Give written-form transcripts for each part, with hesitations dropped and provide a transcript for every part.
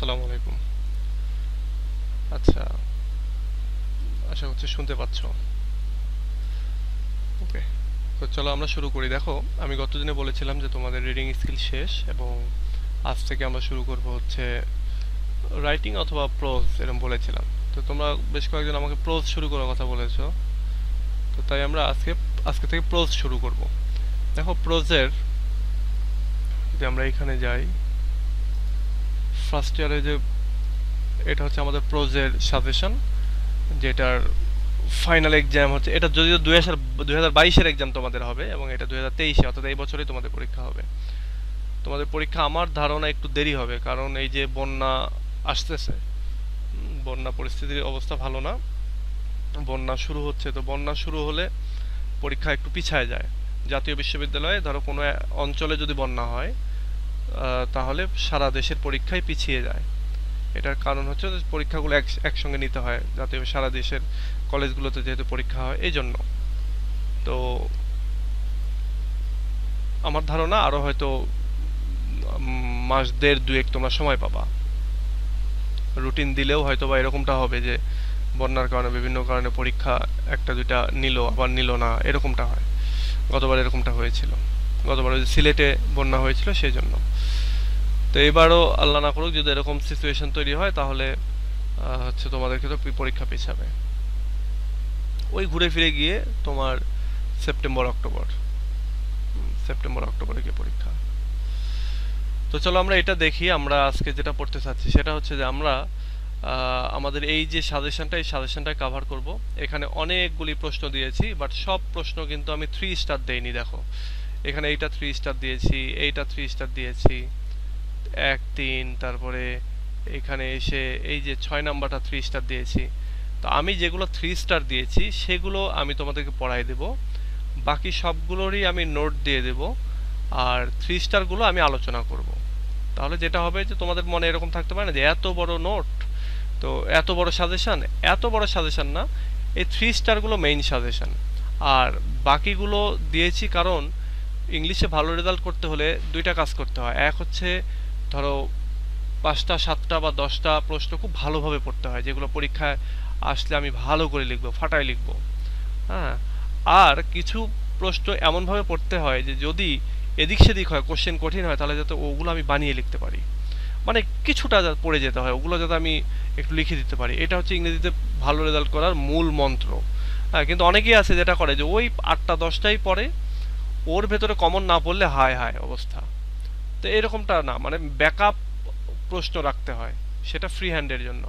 আসসালামু আলাইকুম। আচ্ছা, আশা করছি শুনতে পাচ্ছ। ওকে, তো চলো আমরা শুরু করি। দেখো, আমি গত দিনে বলেছিলাম যে তোমাদের রিডিং স্কিল শেষ এবং আজ থেকে আমরা শুরু করব হচ্ছে রাইটিং অথবা প্রোজ, এরকম বলেছিলাম। তো তোমরা বেশ কয়েকজন আমাকে প্রোজ শুরু করার কথা বলেছো, তো তাই আমরা আজকে থেকে প্রোজ শুরু করব। দেখো, প্রোজের যদি আমরা এখানে যাই, ফার্স্ট ইয়ারে যে এটা হচ্ছে আমাদের প্রোজের সাজেশন, যেটার ফাইনাল এক্সাম হচ্ছে, এটা যদিও 2022-এর এক্সাম তোমাদের হবে এবং এটা 2023-এ, অর্থাৎ এই বছরই তোমাদের পরীক্ষা হবে। তোমাদের পরীক্ষা আমার ধারণা একটু দেরি হবে, কারণ এই যে বন্যা আসতেছে, বন্যা পরিস্থিতির অবস্থা ভালো না। বন্যা শুরু হচ্ছে, তো বন্যা শুরু হলে পরীক্ষা একটু পিছায় যায়। জাতীয় বিশ্ববিদ্যালয়ে ধরো কোনো অঞ্চলে যদি বন্যা হয়, তাহলে সারা দেশের পরীক্ষাই পিছিয়ে যায়। এটার কারণ হচ্ছে যে পরীক্ষাগুলো একসঙ্গে নিতে হয়, যাতে সারা দেশের কলেজগুলোতে যেহেতু পরীক্ষা হয় এই জন্য। তো আমার ধারণা আরো হয়তো মাস দেড় দুয়েক তোমরা সময় পাবা। রুটিন দিলেও হয়তো বা এরকমটা হবে যে বন্যার কারণে বিভিন্ন কারণে পরীক্ষা একটা দুইটা নিল আবার নিল না, এরকমটা হয়। গতবার এরকমটা হয়েছিল, গতবার ওই যে সিলেটে বন্যা হয়েছিল সেই জন্য। তো এবারও আল্লাহ না করুক যদি এরকম সিচুয়েশন তৈরি হয়, তাহলে হচ্ছে তোমাদেরকে তো পরীক্ষা পিছাবে। ওই ঘুরে ফিরে গিয়ে তোমার সেপ্টেম্বর অক্টোবরে গিয়ে পরীক্ষা। তো চলো আমরা এটা দেখি। আমরা আজকে যেটা পড়তে চাচ্ছি সেটা হচ্ছে যে আমরা আমাদের এই যে সাজেশনটা, এই সাজেশনটা কভার করব। এখানে অনেকগুলি প্রশ্ন দিয়েছি, বাট সব প্রশ্ন কিন্তু আমি 3 স্টার দেইনি। দেখো, এখানে এইটা 3 স্টার দিয়েছি, এইটা 3 স্টার দিয়েছি, 1 3, তারপরে এখানে এসে এই যে 6 নাম্বারটা 3 স্টার দিয়েছি। তো আমি যেগুলো 3 স্টার দিয়েছি সেগুলো আমি তোমাদেরকে পড়াই দেব, বাকি সবগুলোরই আমি নোট দিয়ে দেব, আর 3 স্টারগুলো আমি আলোচনা করব। তাহলে যেটা হবে যে তোমাদের মনে এরকম থাকতে পারে না যে এত বড় নোট, তো এত বড় সাজেশন। এত বড় সাজেশন না, এই 3 স্টারগুলো মেইন সাজেশন। আর বাকিগুলো দিয়েছি কারণ ইংলিশে ভালো রেজাল্ট করতে হলে দুইটা কাজ করতে হয়। এক হচ্ছে ধরো 5টা 7টা বা 10টা প্রশ্ন খুব ভালোভাবে পড়তে হয়, যেগুলো পরীক্ষায় আসলে আমি ভালো করে লিখবো, ফাটায় লিখবো। হ্যাঁ, আর কিছু প্রশ্ন এমনভাবে পড়তে হয় যে যদি এদিক সেদিক হয়, কোশ্চেন কঠিন হয়, তাহলে যাতে ওগুলো আমি বানিয়ে লিখতে পারি। মানে কিছুটা পড়ে যেতে হয়, ওগুলো যাতে আমি একটু লিখে দিতে পারি। এটা হচ্ছে ইংরেজিতে ভালো রেজাল্ট করার মূল মন্ত্র। হ্যাঁ, কিন্তু অনেকেই আছে যেটা করে যে ওই 8টা 10টাই পড়ে, ওর ভেতরে কমন না পড়লে হায় হায় অবস্থা। তো এরকমটা না, মানে ব্যাকআপ প্রশ্ন রাখতে হয়, সেটা ফ্রি হ্যান্ডের জন্য।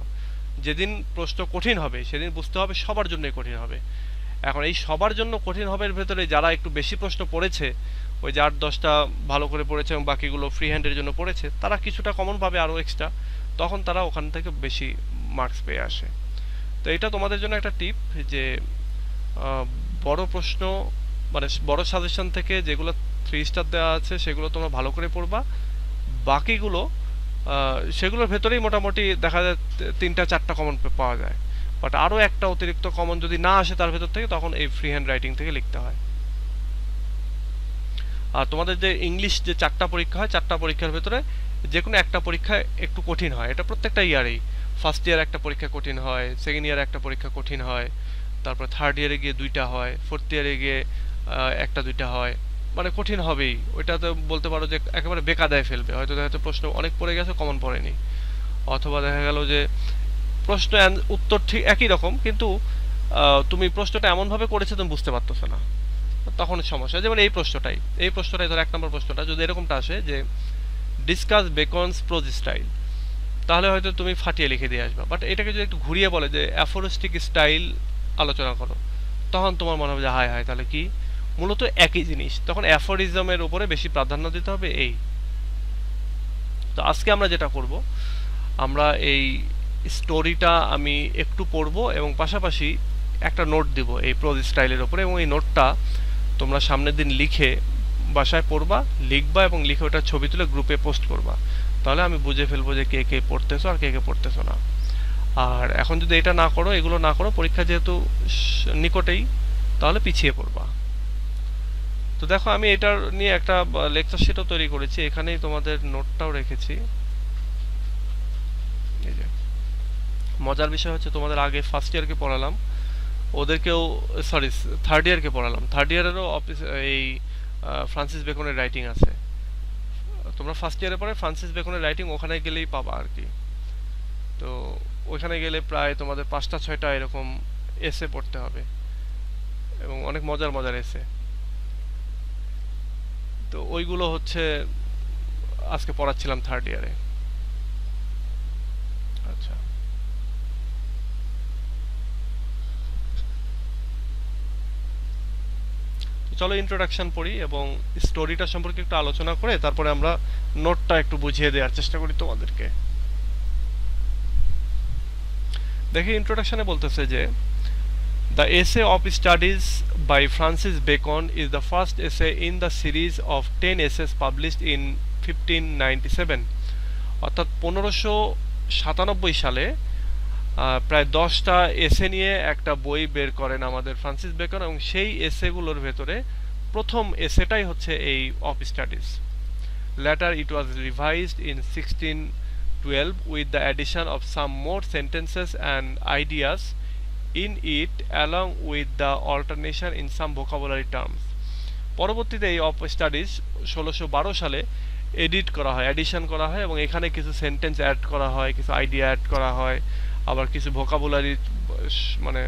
যেদিন প্রশ্ন কঠিন হবে সেদিন বুঝতে হবে সবার জন্যই কঠিন হবে। এখন এই সবার জন্য কঠিন হবে এর ভেতরে যারা একটু বেশি প্রশ্ন পড়েছে, ওই যে 8 10টা ভালো করে পড়েছে এবং বাকিগুলো ফ্রি হ্যান্ডের জন্য পড়েছে, তারা কিছুটা কমন পাবে আরও এক্সট্রা, তখন তারা ওখান থেকে বেশি মার্কস পেয়ে আসে। তো এটা তোমাদের জন্য একটা টিপ, যে আহ, বড় প্রশ্ন মানে বড় সাজেশন থেকে যেগুলো 3 স্টার দেওয়া আছে সেগুলো তোমরা ভালো করে পড়বা। বাকিগুলো সেগুলোর ভেতরেই মোটামুটি দেখা যায় 3টা 4টা কমন পাওয়া যায়, বাট আরও একটা অতিরিক্ত কমন যদি না আসে তার ভেতর থেকে, তখন এই ফ্রি হ্যান্ড রাইটিং থেকে লিখতে হয়। আর তোমাদের যে ইংলিশ যে 4টা পরীক্ষা হয়, 4টা পরীক্ষার ভেতরে যে কোনো একটা পরীক্ষা একটু কঠিন হয়, এটা প্রত্যেকটা ইয়ারেই। ফার্স্ট ইয়ার একটা পরীক্ষা কঠিন হয়, সেকেন্ড ইয়ার একটা পরীক্ষা কঠিন হয়, তারপর থার্ড ইয়ারে গিয়ে 2টা হয়, ফোর্থ ইয়ারে গিয়ে একটা 2টা হয়। মানে কঠিন হবেই, ওইটা তো বলতে পারো যে একেবারে বেকায়দায় ফেলবে। হয়তো দেখা যাচ্ছে প্রশ্ন অনেক পড়ে গেছে, কমন পড়েনি, অথবা দেখা গেল যে প্রশ্ন উত্তর ঠিক একই রকম, কিন্তু তুমি প্রশ্নটা এমনভাবে করেছো তুমি বুঝতে পারতেছো না, তখন সমস্যা। যেমন এই প্রশ্নটাই ধরো 1 নম্বর প্রশ্নটা যদি এরকমটা আসে যে ডিসকাস বেকনস প্রোজ স্টাইল, তাহলে হয়তো তুমি ফাটিয়ে লিখে দিয়ে আসবা। বাট এটাকে যদি একটু ঘুরিয়ে বলে যে অ্যাফোরিস্টিক স্টাইল আলোচনা করো, তখন তোমার মনে হবে যে হায় হায়, তাহলে কি মূলত একই জিনিস, তখন অ্যাফোরিজমের উপরে বেশি প্রাধান্য দিতে হবে। এই তো আজকে আমরা যেটা করব, আমরা এই স্টোরিটা আমি একটু পড়বো এবং পাশাপাশি একটা নোট দিব এই প্রোজ স্টাইলের উপরে, এবং এই নোটটা তোমরা সামনের দিন লিখে বাসায় পড়বা, লিখবা এবং লিখে ওটা ছবি তুলে গ্রুপে পোস্ট করবা। তাহলে আমি বুঝে ফেলবো যে কে কে পড়তেছো আর কে কে পড়তেছো না। আর এখন যদি এটা না করো, এগুলো না করো, পরীক্ষা যেহেতু নিকটেই, তাহলে পিছিয়ে পড়বা। তো দেখো, আমি এটার নিয়ে একটা লেকচার শিটও তৈরি করেছি, এখানেই তোমাদের নোটটাও রেখেছি। মজার বিষয় হচ্ছে তোমাদের আগে ফার্স্ট ইয়ারকে পড়ালাম, ওদেরকেও সরি থার্ড ইয়ারকে পড়ালাম, থার্ড ইয়ারেরও অফিস এই ফ্রান্সিস বেকনের রাইটিং আছে। তোমরা ফার্স্ট ইয়ারে পরে ফ্রান্সিস বেকনের রাইটিং ওখানে গেলেই পাবা আর কি। তো ওইখানে গেলে প্রায় তোমাদের 5টা 6টা এরকম এসে পড়তে হবে, এবং অনেক মজার মজার এসে। তো ওইগুলো হচ্ছে আজকে পড়াচ্ছিলাম থার্ড ইয়ারে। আচ্ছা, তো চলো ইন্ট্রোডাকশন পড়ি এবং স্টোরিটা সম্পর্কে একটু আলোচনা করে তারপরে আমরা নোটটা একটু বুঝিয়ে দেওয়ার চেষ্টা করি তোমাদেরকে। দেখি ইন্ট্রোডাকশনে বলতেছে যে The Essay of Studies by Francis Bacon is the first essay in the series of 10 essays published in 1597, অর্থাৎ 1597 সালে প্রায় 10টা এসে নিয়ে একটা বই বের করেন আমাদের ফ্রান্সিস বেকন, এবং সেই এসেগুলোর ভেতরে প্রথম এসেটাই হচ্ছে এই of studies. Letter it was revised in 1612 with the addition of some more sentences and ideas in it along with the alternation in some vocabulary terms. পরবর্তীতে এই অফ স্টাডিজ 1612 সালে এডিট করা হয়, এডিশন করা হয়, এবং এখানে কিছু সেন্টেন্স অ্যাড করা হয়, কিছু আইডিয়া অ্যাড করা হয়, আবার কিছু ভোকাবুলারি মানে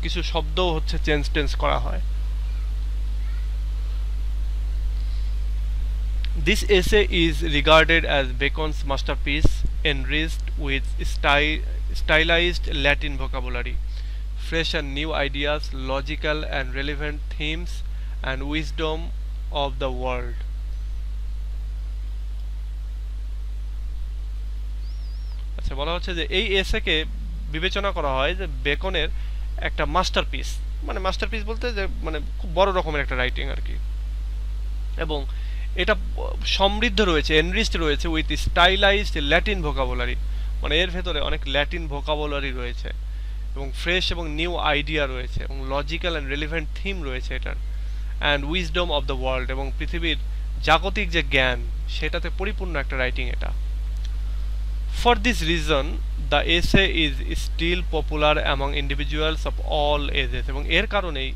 কিছু শব্দও হচ্ছে চেঞ্জ টেন্স করা হয়। This essay is regarded as Bacon's masterpiece, enriched with stylized Latin vocabulary, fresh and new ideas, logical and relevant themes, and wisdom of the world. আচ্ছা, বলা হচ্ছে যে এই এসেকে বিবেচনা করা হয় যে বেকনের একটা মাস্টারপিস, মানে মাস্টারপিস বলতে যে মানে খুব বড় রকমের একটা রাইটিং আর কি, এবং এটা সমৃদ্ধ রয়েছে, এনরিচড রয়েছে উইথ স্টাইলাইজড ল্যাটিন ভোকাবুলারি, মানে এর ভেতরে অনেক ল্যাটিন ভোকাবুলারি রয়েছে, এবং ফ্রেশ এবং নিউ আইডিয়া রয়েছে, এবং লজিক্যাল অ্যান্ড রিলেভেন্ট থিম রয়েছে এটার, and wisdom of the world, এবং পৃথিবীর জাগতিক যে জ্ঞান সেটাতে পরিপূর্ণ একটা রাইটিং এটা। For this reason the essay is still popular among individuals of all ages, এবং এর কারণেই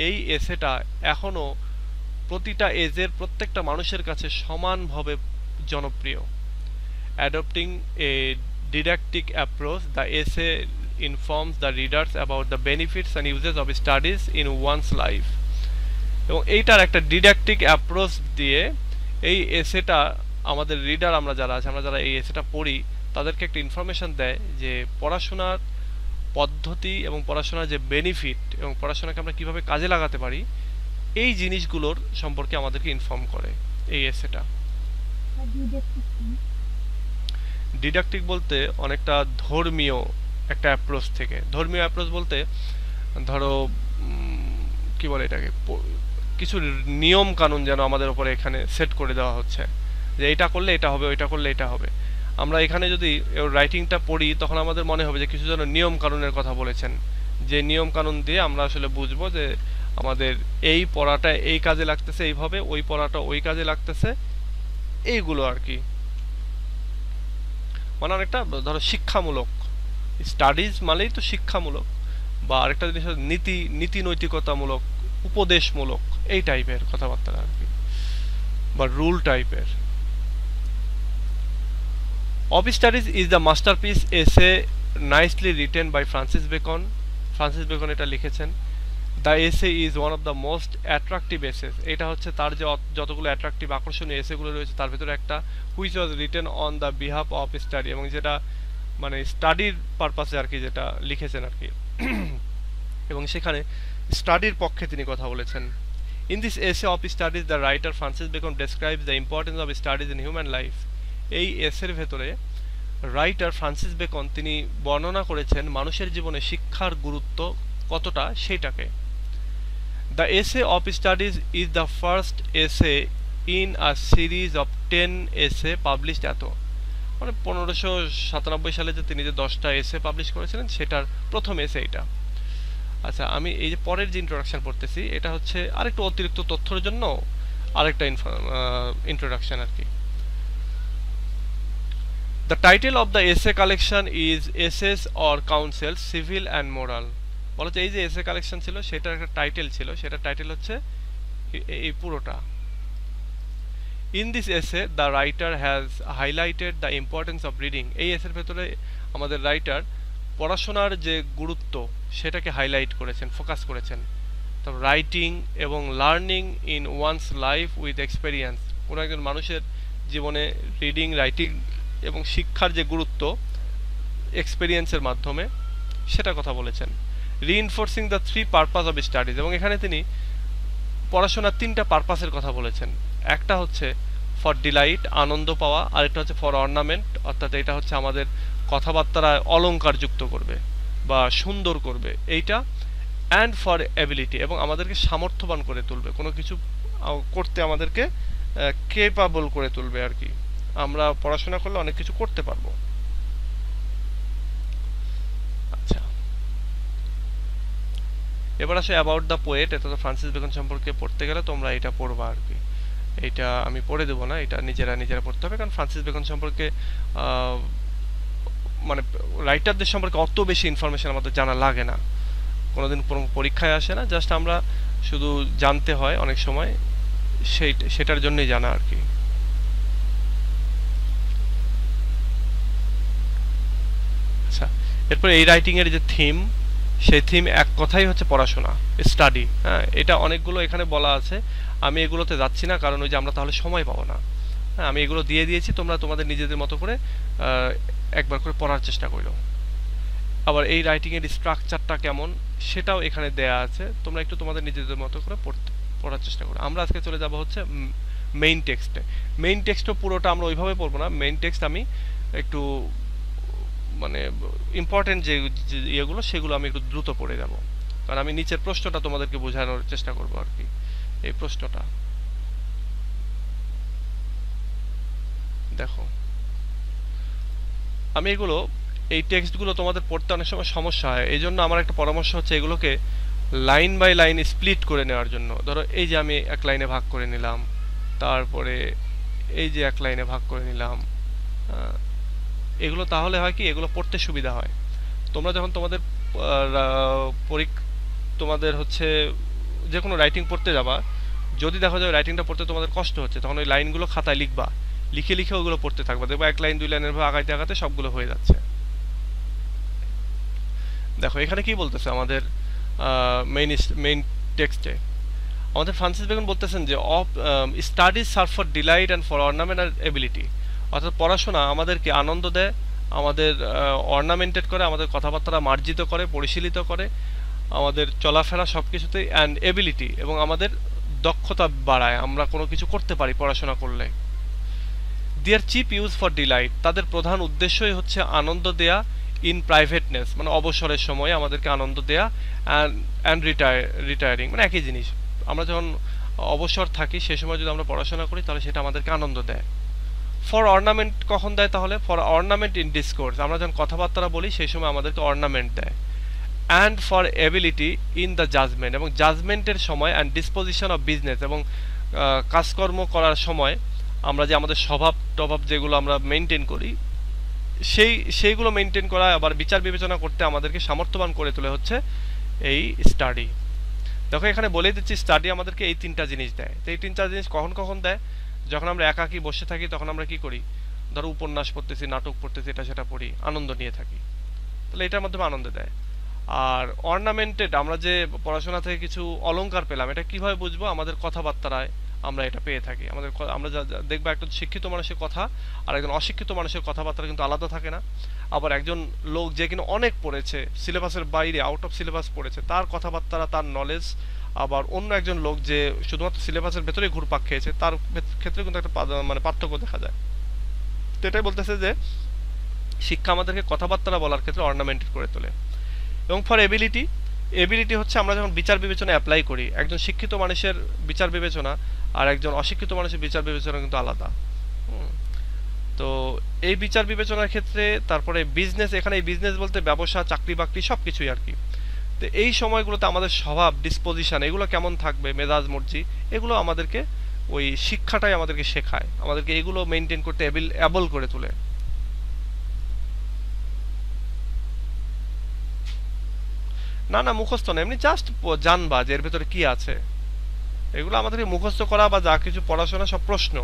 এই এসেটা এখনও প্রতিটা এজের প্রত্যেকটা মানুষের কাছে সমানভাবে জনপ্রিয়। Adopting a didactic approach, the essay informs the readers about the benefits and uses of studies in one's life, এবং এইটার একটা ডিডাক্টিক অ্যাপ্রোচ দিয়ে এই এসেটা আমাদের রিডার আমরা যারা এই এসেটা পড়ি তাদেরকে একটা ইনফরমেশন দেয় যে পড়াশোনার পদ্ধতি এবং পড়াশোনার যে বেনিফিট এবং পড়াশোনাকে আমরা কিভাবে কাজে লাগাতে পারি এই জিনিসগুলোর সম্পর্কে আমাদেরকে ইনফর্ম করে এই এসেটা। ডিডাক্টিক বলতে অনেকটা ধর্মীয় একটা অ্যাপ্রোচ থেকে, ধর্মীয় অ্যাপ্রোচ বলতে ধরো কি বলে এটাকে, কিছু নিয়ম কানুন যেন আমাদের উপরে এখানে সেট করে দেওয়া হচ্ছে যে এটা করলে এটা হবে, ওইটা করলে এটা হবে। আমরা এখানে যদি রাইটিংটা পড়ি তখন আমাদের মনে হবে যে কিছু যেন নিয়ম কানুনের কথা বলেছেন, যে নিয়ম কানুন দিয়ে আমরা আসলে বুঝবো যে আমাদের এই পড়াটা এই কাজে লাগতেছে এইভাবে, ওই পড়াটা ওই কাজে লাগতেছে, এইগুলো আর কি। মানে অনেকটা ধরো শিক্ষামূলক, স্টাডিজ মানেই তো শিক্ষামূলক, বা আরেকটা জিনিস নীতি নৈতিকতামূলক, উপদেশমূলক, এই টাইপের কথাবার্তা আর কি, বা রুল টাইপের। Of studies is the masterpiece essay nicely written by Francis Bacon. Francis Bacon এটা লিখেছেন। The essay is one of the most attractive essays, এটা হচ্ছে তার যে যতগুলো অ্যাট্রাকটিভ আকর্ষণীয় এসেগুলো রয়েছে তার ভিতরে একটা, which was written on the behalf of study, এবং যেটা মানে স্টাডির পারপাসে আর কি যেটা লিখেছেন আর কি, এবং সেখানে স্টাডির পক্ষে তিনি কথা বলেছেন। ইন দিস এসে of studies the writer Francis Bacon describes the importance of studies in human life. এই এসের ভেতরে রাইটার ফ্রান্সিস বেকন তিনি বর্ণনা করেছেন মানুষের জীবনে শিক্ষার গুরুত্ব কতটা সেটাকে। The essay of studies is the first এসে ইন আ সিরিজ অফ 10 এসে পাবলিশড, এত মানে 1597 সালে যে তিনি যে 10টা এসে পাবলিশ করেছিলেন সেটার প্রথম এসে এটা। আচ্ছা, আমি এই যে পরের যে ইন্ট্রোডাকশন পড়তেছি এটা হচ্ছে আরেকটু অতিরিক্ত তথ্যের জন্য আরেকটা ইন্ট্রোডাকশন আর কি। দ্য টাইটেল অফ দ্য এসে collection is essays or council civil and moral. বলা হচ্ছে এই যে এসে কালেকশন ছিল সেটার একটা টাইটেল ছিল, সেটা টাইটেল হচ্ছে এই পুরোটা। ইন দিস এসে the writer has highlighted the importance of reading. এই এসের ভেতরে আমাদের রাইটার পড়াশোনার যে গুরুত্ব সেটাকে হাইলাইট করেছেন, ফোকাস করেছেন। তো রাইটিং এবং learning in once life with experience, কোনো একজন মানুষের জীবনে রিডিং, রাইটিং এবং শিক্ষার যে গুরুত্ব এক্সপেরিয়েন্সের মাধ্যমে সেটা কথা বলেছেন। Reinforcing the three purpose of studies, এবং এখানে তিনি পড়াশোনার তিনটা পারপাসের কথা বলেছেন। একটা হচ্ছে ফর ডিলাইট, আনন্দ পাওয়া, আরেকটা হচ্ছে ফর অর্নামেন্ট, অর্থাৎ এটা হচ্ছে আমাদের কথাবার্তারা অলংকার যুক্ত করবে বা সুন্দর করবে এইটা, অ্যান্ড ফর এবিলিটি, এবং আমাদেরকে সামর্থ্যবান করে তুলবে, কোনো কিছু করতে আমাদেরকে কেপাবল করে তুলবে আর কি। আমরা পড়াশোনা করলে অনেক কিছু করতে পারবো। আচ্ছা, এবার আসে অ্যাবাউট দ্য পোয়েট। এটা তো ফ্রান্সিস বেকন সম্পর্কে পড়তে গেলে তোমরা এটা পড়বা আর কি, এটা আমি পড়ে দেবো না, এটা নিজেরা পড়তে হবে, কারণ ফ্রান্সিস বেকন সম্পর্কে মানে রাইটারদের সম্পর্কে অত বেশি ইনফরমেশন আমাদের জানা লাগে না, কোনোদিন কোনো পরীক্ষায় আসে না, জাস্ট আমরা শুধু জানতে হয় অনেক সময়, সেটার জন্যই জানা আর কি। আচ্ছা, এরপর এই রাইটিং এর যে থিম, সেই থিম এক কথাই হচ্ছে পড়াশোনা, স্টাডি। হ্যাঁ, এটা অনেকগুলো এখানে বলা আছে, আমি এগুলোতে যাচ্ছি না, কারণ ওই যে আমরা তাহলে সময় পাবো না। হ্যাঁ, আমি এগুলো দিয়ে দিয়েছি, তোমরা তোমাদের নিজেদের মতো করে একবার করে পড়ার চেষ্টা করো। আবার এই রাইটিং এর স্ট্রাকচারটা কেমন সেটাও এখানে দেয়া আছে, তোমরা একটু তোমাদের নিজেদের মতো করে পড়ার চেষ্টা করো। আমরা আজকে চলে যাব হচ্ছে মেইন টেক্সটে। মেইন টেক্সটও পুরোটা আমরা ওইভাবে পড়বো না, মেইন টেক্সট আমি একটু মানে ইম্পর্টেন্ট যে ইয়েগুলো সেগুলো আমি একটু দ্রুত পড়ে যাব, কারণ আমি নিচের প্রশ্নটা তোমাদেরকে বোঝানোর চেষ্টা করবো আর কি। এই প্রশ্নটা দেখো, আমি এগুলো এই টেক্সটগুলো তোমাদের পড়তে অনেক সময় সমস্যা হয়, এই জন্য আমার একটা পরামর্শ হচ্ছে এগুলোকে লাইন বাই লাইন স্প্লিট করে নেওয়ার জন্য। ধরো এই যে আমি এক লাইনে ভাগ করে নিলাম, তারপরে এই যে এক লাইনে ভাগ করে নিলাম, এগুলো তাহলে হয় কি, এগুলো পড়তে সুবিধা হয়। তোমরা যখন তোমাদের তোমাদের হচ্ছে যে কোনো রাইটিং পড়তে যাবা, যদি দেখো যে রাইটিংটা পড়তে তোমাদের কষ্ট হচ্ছে, তখন ওই লাইনগুলো খাতায় লিখবা, লিখে লিখে ওগুলো পড়তে থাকবা, দেখবা এক লাইন দুই লাইনের ভাবে আগাইতে আগাতে সবগুলো হয়ে যাচ্ছে। দেখো এখানে কি বলতেছে আমাদের মেইন টেক্সটে, আমাদের ফ্রান্সিস বেকন বলতেছেন যে of studies serve for delight and for ornament and ability, অর্থাৎ পড়াশোনা আমাদেরকে আনন্দ দেয়, আমাদের অর্নামেন্টেড করে, আমাদের কথাবার্তা মার্জিত করে, পরিশীলিত করে, আমাদের চলাফেরা সব কিছুতেই, অ্যান্ড এবিলিটি, এবং আমাদের দক্ষতা বাড়ায়, আমরা কোনো কিছু করতে পারি পড়াশোনা করলে। দেয়ার চিপ ইউজ ফর ডিলাইট, তাদের প্রধান উদ্দেশ্যই হচ্ছে আনন্দ দেয়া, ইন প্রাইভেটনেস মানে অবসরের সময় আমাদেরকে আনন্দ দেয়া, অ্যান্ড রিটায়ারিং মানে একই জিনিস, আমরা যখন অবসর থাকি সে সময় যদি আমরা পড়াশোনা করি তাহলে সেটা আমাদেরকে আনন্দ দেয়। ফর অর্নামেন্ট কখন দেয় তাহলে, ফর অর্নামেন্ট ইন ডিসকোর্স, আমরা যখন কথাবার্তা বলি সেই সময় আমাদেরকে অর্নামেন্ট দেয়। And for ability in the judgement, এবং জাজমেন্টের সময়, অ্যান্ড ডিসপোজিশন অফ বিজনেস, এবং কাজকর্ম করার সময় আমরা যে আমাদের স্বভাব টভাব যেগুলো আমরা মেনটেন করি সেইগুলো মেনটেন করা, আবার বিচার বিবেচনা করতে আমাদেরকে সামর্থ্যবান করে তোলে হচ্ছে এই স্টাডি। দেখো এখানে বলে দিচ্ছি, স্টাডি আমাদেরকে এই তিনটা জিনিস দেয়। তো এই তিনটা জিনিস কখন কখন দেয়, যখন আমরা একাকী বসে থাকি তখন আমরা কি করি, ধরো উপন্যাস পড়তেছি, নাটক পড়তেছি, এটা সেটা পড়ি, আনন্দ নিয়ে থাকি, তাহলে এটার মাধ্যমে আনন্দ দেয়। আর অর্নামেন্টেড, আমরা যে পড়াশোনা থেকে কিছু অলংকার পেলাম, এটা কিভাবে বুঝবো, আমাদের কথাবার্তায় আমরা এটা পেয়ে থাকি। আমরা দেখবো একটা শিক্ষিত মানুষের কথা আর একজন অশিক্ষিত মানুষের কথাবার্তা কিন্তু আলাদা থাকে না। আবার একজন লোক যে কিনা অনেক পড়েছে, সিলেবাসের বাইরে, আউট অফ সিলেবাস পড়েছে, তার কথাবার্তা, তার নলেজ, আবার অন্য একজন লোক যে শুধুমাত্র সিলেবাসের ভেতরে ঘুরপাক খেয়েছে তার ক্ষেত্রে কিন্তু একটা মানে পার্থক্য দেখা যায়। তো এটাই বলতেছে যে শিক্ষা আমাদেরকে কথাবার্তা বলার ক্ষেত্রে অর্নামেন্টেড করে তোলে। এবং ফর এবিলিটি হচ্ছে আমরা যখন বিচার বিবেচনা অ্যাপ্লাই করি, একজন শিক্ষিত মানুষের বিচার বিবেচনা আর একজন অশিক্ষিত মানুষের বিচার বিবেচনা কিন্তু আলাদা। তো এই বিচার বিবেচনার ক্ষেত্রে তারপরে বিজনেস, এখানে এই বিজনেস বলতে ব্যবসা, চাকরি বাকরি সব কিছুই আর কি। তো এই সময়গুলোতে আমাদের স্বভাব, ডিসপোজিশন এগুলো কেমন থাকবে, মেজাজ মর্জি, এগুলো আমাদেরকে ওই শিক্ষাটাই আমাদেরকে শেখায়, আমাদেরকে এগুলো মেনটেন করতে অ্যাবল করে তোলে। না না, মুখস্থ না, এমনি জাস্ট জানবা যে এর ভেতরে কি আছে। এগুলো আমাদেরকে মুখস্থ করা বা যা কিছু পড়াশোনা সব প্রশ্ন,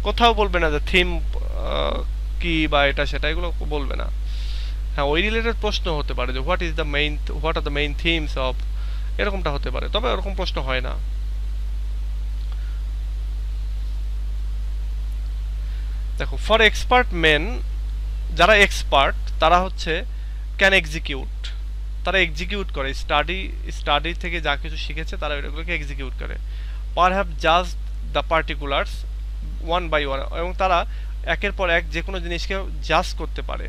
কোথাও বলবে না যে থিম কি বা এটা সেটা, এগুলো বলবে না। হ্যাঁ, ওই রিলেটেড প্রশ্ন হতে পারে যে what are the main themes of, এরকমটা হতে পারে, তবে এরকম প্রশ্ন হয় না। দেখো, ফর এক্সপার্ট মেন, যারা এক্সপার্ট তারা হচ্ছে ক্যান এক্সিকিউট, তারা এক্সিকিউট করে, স্টাডি থেকে যা কিছু শিখেছে তারা এগুলোকে এক্সিকিউট করে। Perhaps just the particulars one by one, এবং তারা একের পর এক যে কোনো জিনিসকে জাজ করতে পারে।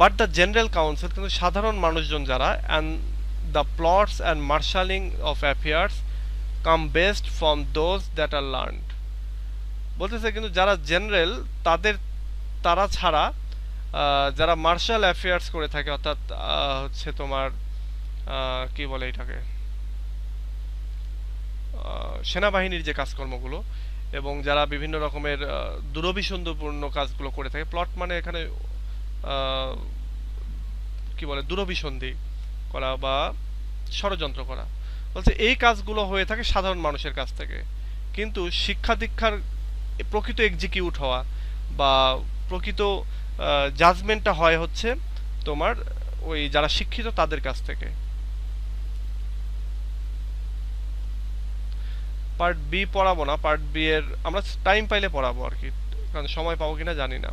বাট দ্য জেনারেল কাউন্সিল, কিন্তু সাধারণ মানুষজন যারা, and the plots and marshalling of affairs come best from those that are learned. বলতেছে কিন্তু যারা জেনারেল তারা ছাড়া যারা মার্শাল অ্যাফেয়ার্স করে থাকে, অর্থাৎ হচ্ছে তোমার কি বলে এটাকে, সেনাবাহিনীর যে কাজকর্মগুলো, এবং যারা বিভিন্ন রকমের দুরভিসন্ধিপূর্ণ কাজগুলো করে থাকে, প্লট মানে এখানে কি বলে, দুরভিসন্ধি করা বা ষড়যন্ত্র করা, বলছে এই কাজগুলো হয়ে থাকে সাধারণ মানুষের কাছ থেকে। কিন্তু শিক্ষা দীক্ষার প্রকৃত এক্সিকিউট হওয়া বা প্রকৃত জাজমেন্টটা হয় হচ্ছে তোমার ওই যারা শিক্ষিত তাদের কাছ থেকে। পার্ট বি পড়াবো না, পার্ট বি এর আমরা টাইম পাইলে পড়াবো আর কি, কারণ সময় পাবো কিনা জানি না।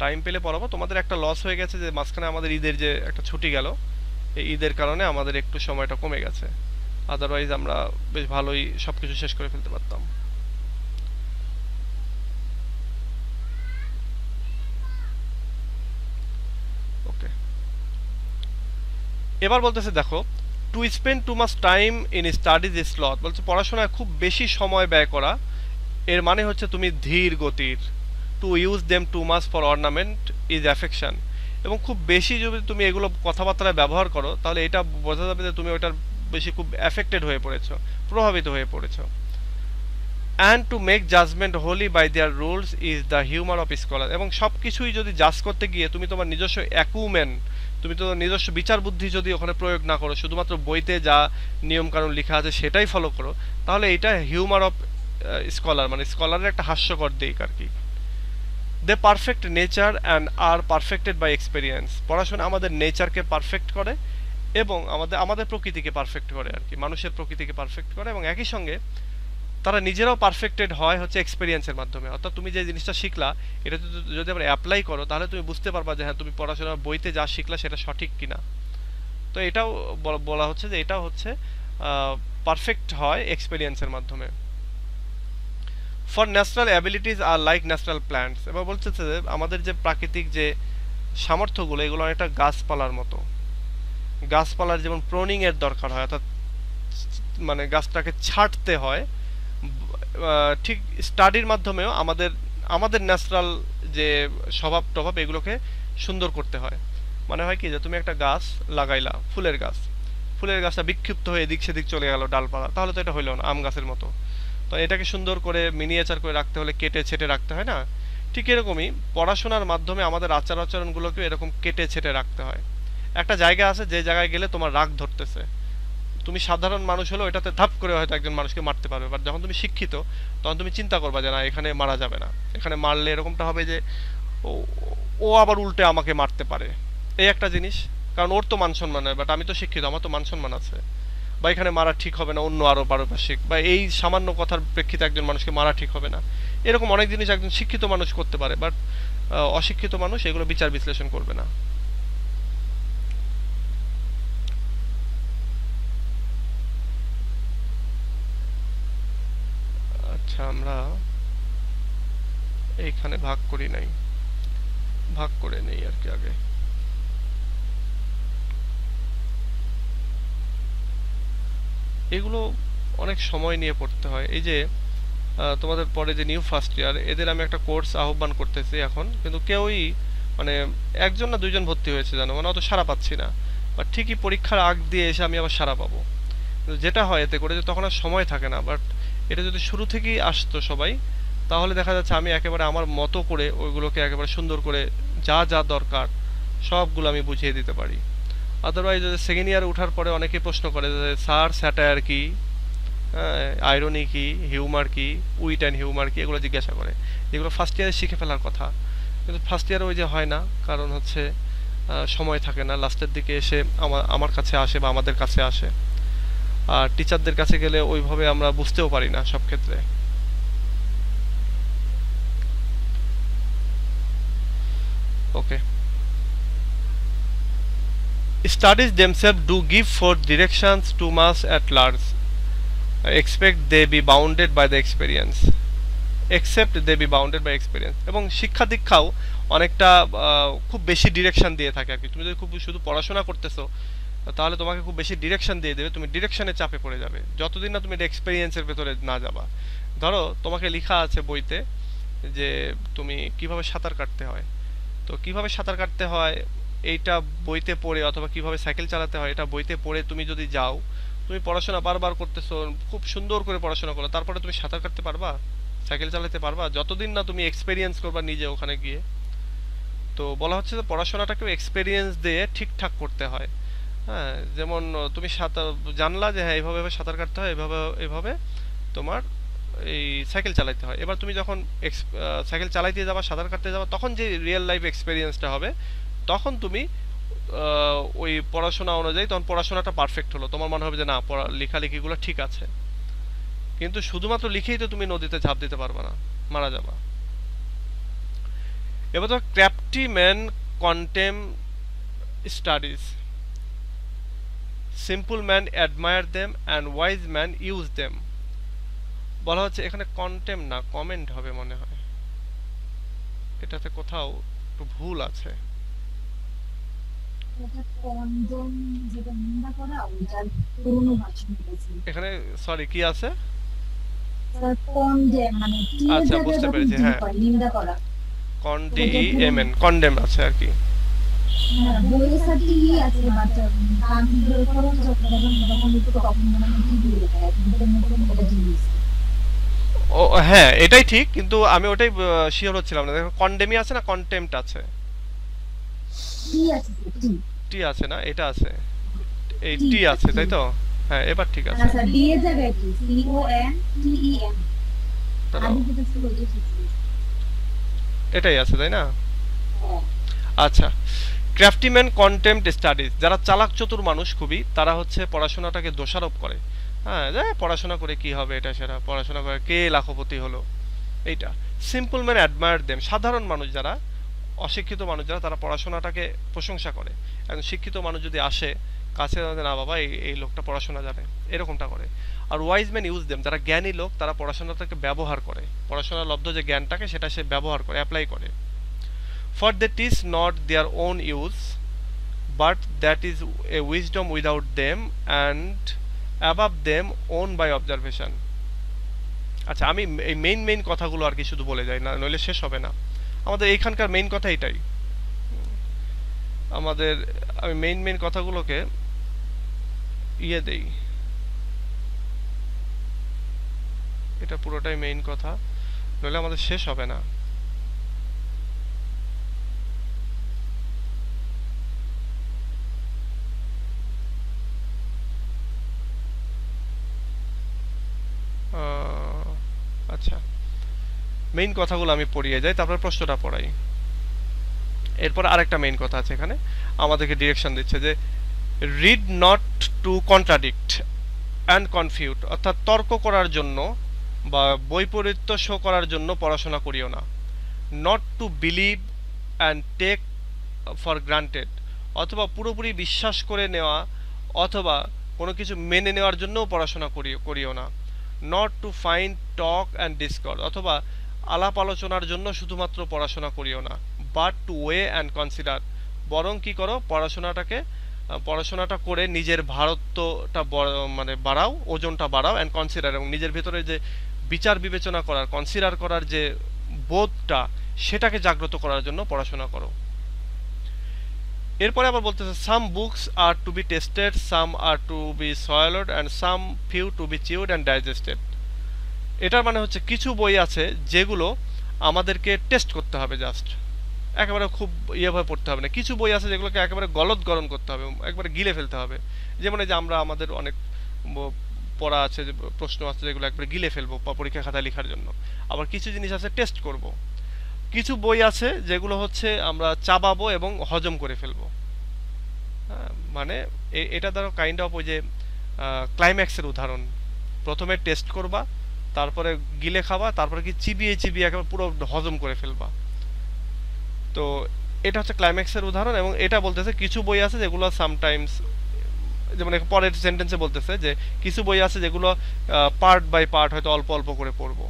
টাইম পেলে পড়াবো। তোমাদের একটা লস হয়ে গেছে যে মাঝখানে আমাদের ঈদের যে একটা ছুটি গেল, এই ঈদের কারণে আমাদের একটু সময়টা কমে গেছে, আদারওয়াইজ আমরা বেশ ভালোই সবকিছু শেষ করে ফেলতে পারতাম। ওকে, এবার বলতেছে দেখো, to spend too much time in studies is sloth, বলছে পড়াশোনায় খুব বেশি সময় ব্যয় করা, এর মানে হচ্ছে তুমি ধীর গতির। To use them too much for ornament is affection, এবং খুব বেশি যদি তুমি এগুলো কথাবার্তায় ব্যবহার করো তাহলে এটা বোঝা যাবে যে তুমি ওটার বেশি খুব অ্যাফেক্টেড হয়ে পড়েছো, প্রভাবিত হয়ে পড়েছো। And to make judgement wholly by their rules is the humour of scholar, এবং সব কিছুই যদি জাজ করতে গিয়ে তুমি তোমার নিজস্ব অ্যাকুমেন, তুমি তো নিজস্ব বিচার বুদ্ধি যদি ওখানে প্রয়োগ না করো, শুধুমাত্র বইতে যা নিয়মকানুন লেখা আছে সেটাই ফলো করো, তাহলে এটা হিউমার অফ স্কলার, মানে স্কলারের একটা হাস্যকর দিক আর কি। They perfect nature and are perfected by experience, পড়াশোনা আমাদের নেচারকে পারফেক্ট করে এবং আমাদের প্রকৃতিকে পারফেক্ট করে আর কি, মানুষের প্রকৃতিকে পারফেক্ট করে, এবং একই সঙ্গে তারা নিজেরাও পারফেক্টেড হয় হচ্ছে এক্সপেরিয়েন্সের মাধ্যমে। অর্থাৎ তুমি যে জিনিসটা শিখলা এটা যদি আবার অ্যাপ্লাই করো তাহলে তুমি বুঝতে পারবা যে হ্যাঁ তুমি পড়াশোনার বইতে যা শিখলা সেটা সঠিক কিনা। তো এটাও বলা হচ্ছে যে এটা হচ্ছে পারফেক্ট হয় এক্সপেরিয়েন্সের মাধ্যমে। For natural abilities are like natural plants, এবার বলছে যে আমাদের যে প্রাকৃতিক যে সামর্থ্যগুলো এগুলো অনেকটা গাছপালার মতো। গাছপালার যেমন প্রোনিং এর দরকার হয়, অর্থাৎ মানে গাছটাকে ছাঁটতে হয়, ঠিক স্টাডির মাধ্যমেও আমাদের ন্যাচারাল যে স্বভাব টভাব এগুলোকে সুন্দর করতে হয়। মানে হয় কি যে তুমি একটা গাছ লাগাইলা, ফুলের গাছটা বিক্ষিপ্ত হয়ে এদিক সেদিক চলে গেল ডালপালা, তাহলে তো এটা হইলো না আম গাছের মতো। তো এটাকে সুন্দর করে মিনিয়েচার করে রাখতে হলে কেটে ছেটে রাখতে হয় না? ঠিক এরকমই পড়াশোনার মাধ্যমে আমাদের আচার আচরণগুলোকে এরকম কেটে ছেটে রাখতে হয়। একটা জায়গা আছে যে জায়গায় গেলে তোমার রাগ ধরতেছে, তুমি সাধারণ মানুষ হলেও এটাতে ধাপ করে হয়তো একজন মানুষকে মারতে পারবে, বাট যখন তুমি শিক্ষিত তখন তুমি চিন্তা করবা যে না এখানে মারা যাবে না, এখানে মারলে এরকমটা হবে যে ও ও আবার উল্টে আমাকে মারতে পারে, এই একটা জিনিস। কারণ ওর তো মান সম্মান হয়, বাট আমি তো শিক্ষিত, আমার তো মান সম্মান আছে। বা এখানে মারা ঠিক হবে না, অন্য আরো পারিপার্শ্বিক বা এই সামান্য কথার প্রেক্ষিতে একজন মানুষকে মারা ঠিক হবে না, এরকম অনেক জিনিস একজন শিক্ষিত মানুষ করতে পারে, বাট অশিক্ষিত মানুষ এগুলো বিচার বিশ্লেষণ করবে না। আচ্ছা, আমরা এইখানে ভাগ করি নাই, ভাগ করে নেই আর কি আগে। এগুলো অনেক সময় নিয়ে পড়তে হয়। এই যে তোমাদের পরে যে নিউ ফার্স্ট ইয়ার এদের আমি একটা কোর্স আহ্বান করতেছি এখন, কিন্তু কেউই মানে একজন না দুইজন ভর্তি হয়েছে জানো, মানে অত সাড়া পাচ্ছি না। বাট ঠিকই পরীক্ষার আগ দিয়ে এসে আমি আবার সাড়া পাবো। কিন্তু যেটা হয় এতে করে যে তখন আর সময় থাকে না। বাট এটা যদি শুরু থেকেই আসতো সবাই, তাহলে দেখা যাচ্ছে আমি একেবারে আমার মতো করে ওইগুলোকে একেবারে সুন্দর করে যা যা দরকার সবগুলো আমি বুঝিয়ে দিতে পারি। আদারওয়াইজ সেকেন্ড ইয়ারে ওঠার পরে অনেকে প্রশ্ন করে যে স্যার স্যাটায়ার কি, আইরনি কি, হিউমার কি, উইট অ্যান্ড হিউমার কি, এগুলো জিজ্ঞাসা করে, যেগুলো ফার্স্ট ইয়ারে শিখে ফেলার কথা, কিন্তু ফার্স্ট ইয়ারে ওই যে হয় না, কারণ হচ্ছে সময় থাকে না, লাস্টের দিকে এসে আমার কাছে আসে বা আমাদের কাছে আসে, আর টিচারদের কাছে গেলে ওইভাবে আমরা বুঝতেও পারি না সব ক্ষেত্রে। ওকে, studies themselves do give for directions to mass at large, expect they be bounded by the experience, except they be bounded by experience। এবং শিক্ষা দীক্ষাও অনেকটা খুব বেশি ডিরেকশন দিয়ে থাকে আর কি। তুমি যদি খুব শুধু পড়াশোনা করতেছো তাহলে তোমাকে খুব বেশি ডিরেকশন দিয়ে দেবে, তুমি ডিরেকশনের চাপে পড়ে যাবে যতদিন না তুমি এক্সপেরিয়েন্সের ভেতরে না যাবা। ধরো তোমাকে লেখা আছে বইতে যে তুমি কিভাবে সাঁতার কাটতে হয়, তো কিভাবে সাঁতার কাটতে হয় এইটা বইতে পড়ে, অথবা কিভাবে সাইকেল চালাতে হয় এটা বইতে পড়ে তুমি যদি যাও, তুমি পড়াশোনা বারবার করতেছো, খুব সুন্দর করে পড়াশোনা করো, তারপরে তুমি সাঁতার কাটতে পারবা, সাইকেল চালাতে পারবা যতদিন না তুমি এক্সপেরিয়েন্স করবা নিজে ওখানে গিয়ে। তো বলা হচ্ছে যে পড়াশোনাটাকেও এক্সপেরিয়েন্স দিয়ে ঠিকঠাক করতে হয়। হ্যাঁ, যেমন তুমি সাঁতার জানলা যে হ্যাঁ এইভাবে এভাবে সাঁতার কাটতে হয়, এভাবে এভাবে তোমার এই সাইকেল চালাতে হয়। এবার তুমি যখন সাইকেল চালাইতে যাবা, সাঁতার কাটতে যাবা, তখন যে রিয়েল লাইফ এক্সপেরিয়েন্সটা হবে, তখন তুমি ওই পড়াশোনা অনুযায়ী তখন পড়াশোনাটা পারফেক্ট হলো, তোমার মনে হবে যে না লেখালেখিগুলো ঠিক আছে। কিন্তু শুধুমাত্র লিখেই তো তুমি নদীতে ঝাঁপ দিতে পারবে না, মারা যাবা। এবার তো crafty men contemn studies, simple men admire them and wise men use them. বলা হচ্ছে এখানে কন্টেম না কমেন্ট হবে মনে হয়, এটাতে কোথাও একটু ভুল আছে। এখানে সরি কি আছে, আচ্ছা বুঝতে পেরেছি, হ্যাঁ কন্ডেম কন্ডেম আছে আর কি। ও হ্যাঁ এটাই ঠিক, কিন্তু আমি ওটাই শিওর হচ্ছিলাম না। দেখো কন্ডেমই আছে না কন্টেম্পট আছে, টি আছে না, এটা আছে, এই টি আছে তাই তো, হ্যাঁ এবার ঠিক আছে। এটাই আছে তাই না, আচ্ছা। ক্রাফটিম্যান কন্টেম্পট স্টাডিজ, যারা চালাক চতুর মানুষ খুবই, তারা হচ্ছে পড়াশোনাটাকে দোষারোপ করে। হ্যাঁ পড়াশোনা করে কি হবে, এটা সেটা, পড়াশোনা করে কে লাখপতি হলো এইটা। সিম্পল ম্যান অ্যাডমায়ার দেম, সাধারণ মানুষ যারা, অশিক্ষিত মানুষ যারা, তারা পড়াশোনাটাকে প্রশংসা করে। একজন শিক্ষিত মানুষ যদি আসে কাছে, না বাবা এই লোকটা পড়াশোনা জানে, এরকমটা করে। আর ওয়াইজ ম্যান ইউজ দেম, যারা জ্ঞানী লোক তারা পড়াশোনাটাকে ব্যবহার করে, পড়াশোনার লব্ধ যে জ্ঞানটাকে সেটা সে ব্যবহার করে, অ্যাপ্লাই করে। For that is not their own use, but that is a wisdom without them and above them owned by observation। আচ্ছা আমি এই মেইন কথাগুলো আর কি শুধু বলে যাই, না নইলে শেষ হবে না আমাদের এইখানকার মেইন কথা এটাই। আমাদের আমি মেইন কথাগুলোকে ইয়ে দেই, এটা পুরোটাই মেইন কথা, নইলে আমাদের শেষ হবে না। আচ্ছা মেইন কথাগুলো আমি পড়িয়ে যাই, তারপর প্রশ্নটা পড়াই। এরপর আরেকটা মেইন কথা আছে এখানে, আমাদেরকে ডিরেকশন দিচ্ছে যে read not to contradict and confute, অর্থাৎ তর্ক করার জন্য বা বৈপরীত্য শো করার জন্য পড়াশোনা করিও না। Not to believe and take for granted, অথবা পুরোপুরি বিশ্বাস করে নেওয়া অথবা কোনো কিছু মেনে নেওয়ার জন্যও পড়াশোনা করিও না। Not to find talk and discord, অথবা আলাপ আলোচনার জন্য শুধুমাত্র পড়াশোনা করিও না। But to weigh and consider, বরং কি করো পড়াশোনাটা করে নিজের ভারত্বটা মানে বাড়াও, ওজনটা বাড়াও, অ্যান্ড কনসিডার, এবং নিজের ভেতরে যে বিচার বিবেচনা করার, কনসিডার করার যে বোধটা সেটাকে জাগ্রত করার জন্য পড়াশোনা করো। এরপরে আবার বলতেছে some books are to be tasted, some are to be swallowed and some few to be chewed and digested. এটার মানে হচ্ছে কিছু বই আছে যেগুলো আমাদেরকে টেস্ট করতে হবে জাস্ট, একেবারে খুব ইয়েভাবে পড়তে হবে না। কিছু বই আছে যেগুলোকে একেবারে গলদগরম করতে হবে, একবারে গিলে ফেলতে হবে। যেমন এই যে আমরা আমাদের অনেক পড়া আছে, যে প্রশ্ন আছে যেগুলো একবারে গিলে ফেলবো পরীক্ষা খাতায় লেখার জন্য। আবার কিছু জিনিস আছে টেস্ট করব। কিছু বই আছে যেগুলো হচ্ছে আমরা চাবাবো এবং হজম করে ফেলবো। হ্যাঁ, মানে এটা ধরো কাইন্ড অফ ওই যে ক্লাইম্যাক্সের উদাহরণ। প্রথমে টেস্ট করবা, তারপরে গিলে খাবা, তারপরে কি চিবিয়ে চিবিয়ে একেবারে পুরো হজম করে ফেলবা। তো এটা হচ্ছে ক্লাইম্যাক্সের উদাহরণ। এবং এটা বলতেছে কিছু বই আছে যেগুলো সামটাইমস, যেমন পরের সেন্টেন্সে বলতেছে যে কিছু বই আছে যেগুলো পার্ট বাই পার্ট হয়তো অল্প অল্প করে পড়বো।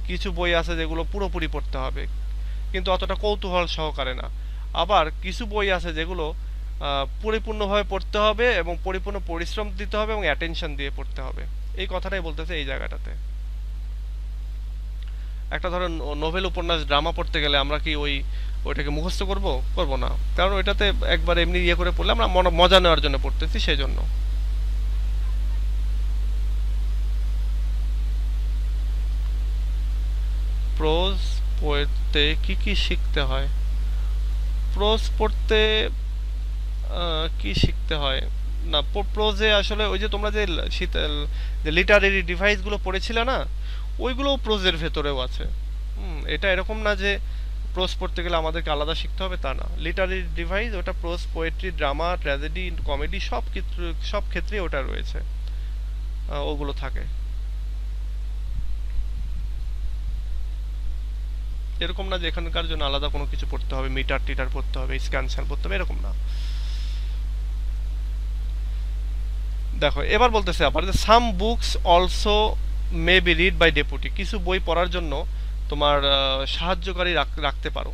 কিছু বই আছে যেগুলো পুরোপুরি পড়তে হবে, কিন্তু অতটা কৌতূহল সহকারে না। আবার কিছু বই আছে যেগুলো পরিপূর্ণভাবে পড়তে হবে এবং পরিপূর্ণ পরিশ্রম দিতে হবে এবং অ্যাটেনশন দিয়ে পড়তে হবে। এই কথাটাই বলতেছে এই জায়গাটাতে। একটা ধরো নোভেল, উপন্যাস, ড্রামা পড়তে গেলে আমরা কি ওইটাকে মুখস্থ করব? করব না, কারণ ওইটাতে একবার এমনি ইয়ে করে পড়লে আমরা মজা নেওয়ার জন্য পড়তেছি, সেই জন্য। প্রোজ পড়তে কি কি শিখতে হয়? প্রোজ পড়তে কি শিখতে হয় না, প্রোজে আসলে ওই যে তোমরা যে যে লিটারেরি ডিভাইসগুলো পড়েছিলে না, ওইগুলোও প্রোজের ভেতরেও আছে। এটা এরকম না যে প্রোজ পড়তে গেলে আমাদেরকে আলাদা শিখতে হবে, তা না। লিটারেরি ডিভাইস ওটা pros, poetry, drama, tragedy, comedy সব ক্ষেত্রেই ওটা রয়েছে, ওগুলো থাকে। এরকম না যে এখানকার জন্য আলাদা কোনো কিছু পড়তে হবে, মিটার টিটার পড়তে হবে, স্ক্যান পড়তে হবে, এরকম না। দেখো এবার বলতেছে আবার যে some books also may be read by deputy. কিছু বই পড়ার জন্য তোমার সাহায্যকারী রাখতে পারো।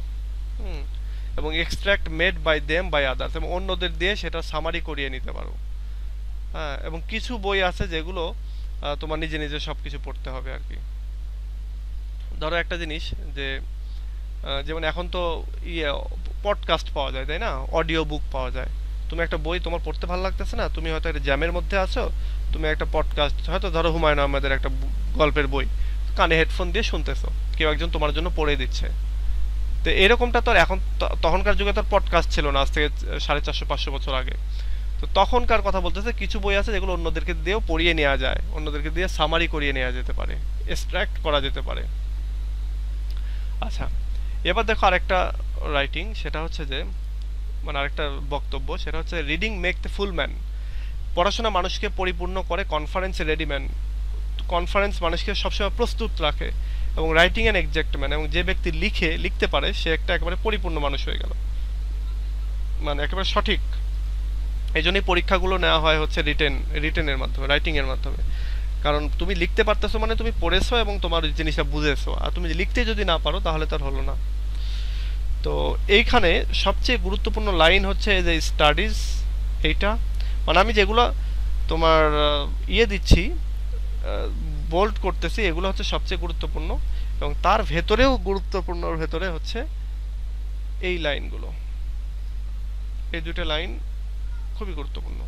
হুম, এবং extract made by them by others, এবং অন্যদের দিয়ে সেটা সামারি করিয়ে নিতে পারো। হ্যাঁ, এবং কিছু বই আছে যেগুলো তোমার নিজে নিজে সব কিছু পড়তে হবে আর কি। ধরো একটা জিনিস যে যেমন এখন তো ইয়ে পডকাস্ট পাওয়া যায়, তাই না? অডিও বুক পাওয়া যায়। তুমি একটা বই তোমার পড়তে ভালো লাগতেছে না, তুমি হয়তো একটা জ্যামের মধ্যে আছো, তুমি একটা পডকাস্ট, হয়তো ধরো হুমায়ুন আহমেদের একটা গল্পের বই কানে হেডফোন দিয়ে শুনতেছো, কেউ একজন তোমার জন্য পড়ে দিচ্ছে। তো এরকমটা তো আর এখন, তখনকার যুগে তো পডকাস্ট ছিল না, আজ থেকে 450-500 বছর আগে। তো তখনকার কথা বলতেছে, কিছু বই আছে যেগুলো অন্যদেরকে দিয়েও পড়িয়ে নেওয়া যায়, অন্যদেরকে দিয়ে সামারি করিয়ে নেওয়া যেতে পারে, এক্সট্রাক্ট করা যেতে পারে। আচ্ছা, এবার দেখো আরেকটা রাইটিং, সেটা হচ্ছে যে মানে আরেকটা বক্তব্য, সেটা হচ্ছে reading make the full man. পড়াশোনা মানুষকে পরিপূর্ণ করে, কনফারেন্সে রেডি ম্যান। কনফারেন্স মানুষকে সবসময় প্রস্তুত রাখে, এবং রাইটিং অ্যান এক্সাক্ট ম্যান, এবং যে ব্যক্তি লিখতে পারে সে একটা একেবারে পরিপূর্ণ মানুষ হয়ে গেল, মানে একেবারে সঠিক। এই জন্যই পরীক্ষাগুলো নেওয়া হয় হচ্ছে রিটেনের মাধ্যমে, রাইটিং এর মাধ্যমে। কারণ তুমি লিখতে পারতেছো মানে তুমি পড়েছো এবং তোমার জিনিসটা বুঝেছো, আর তুমি লিখতে যদি না পারো তাহলে তার হলো না। তো এইখানে সবচেয়ে গুরুত্বপূর্ণ লাইন হচ্ছে যে স্টাডিজ, এইটা মানে আমি যেগুলো তোমার ইয়ে দিচ্ছি, বোল্ড করতেছি, এগুলো হচ্ছে সবচেয়ে গুরুত্বপূর্ণ। এবং তার ভেতরেও গুরুত্বপূর্ণর ভেতরে হচ্ছে এই লাইনগুলো, এই দুটো লাইন খুবই গুরুত্বপূর্ণ।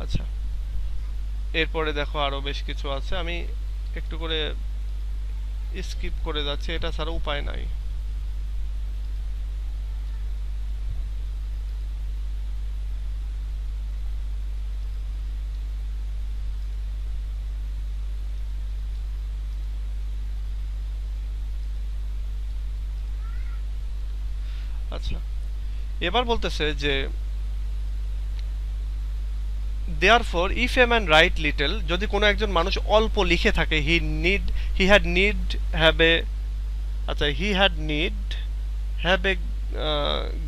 আচ্ছা, এরপরে দেখো আরো বেশ কিছু আছে, আমি একটু করে স্কিপ করে যাচ্ছি, এটা ছাড়া উপায় নাই। আচ্ছা, এবার বলতেছে যে therefore if a man write little, যদি কোনো একজন মানুষ অল্প লিখে থাকে, he had need have a, আচ্ছা, he had need have a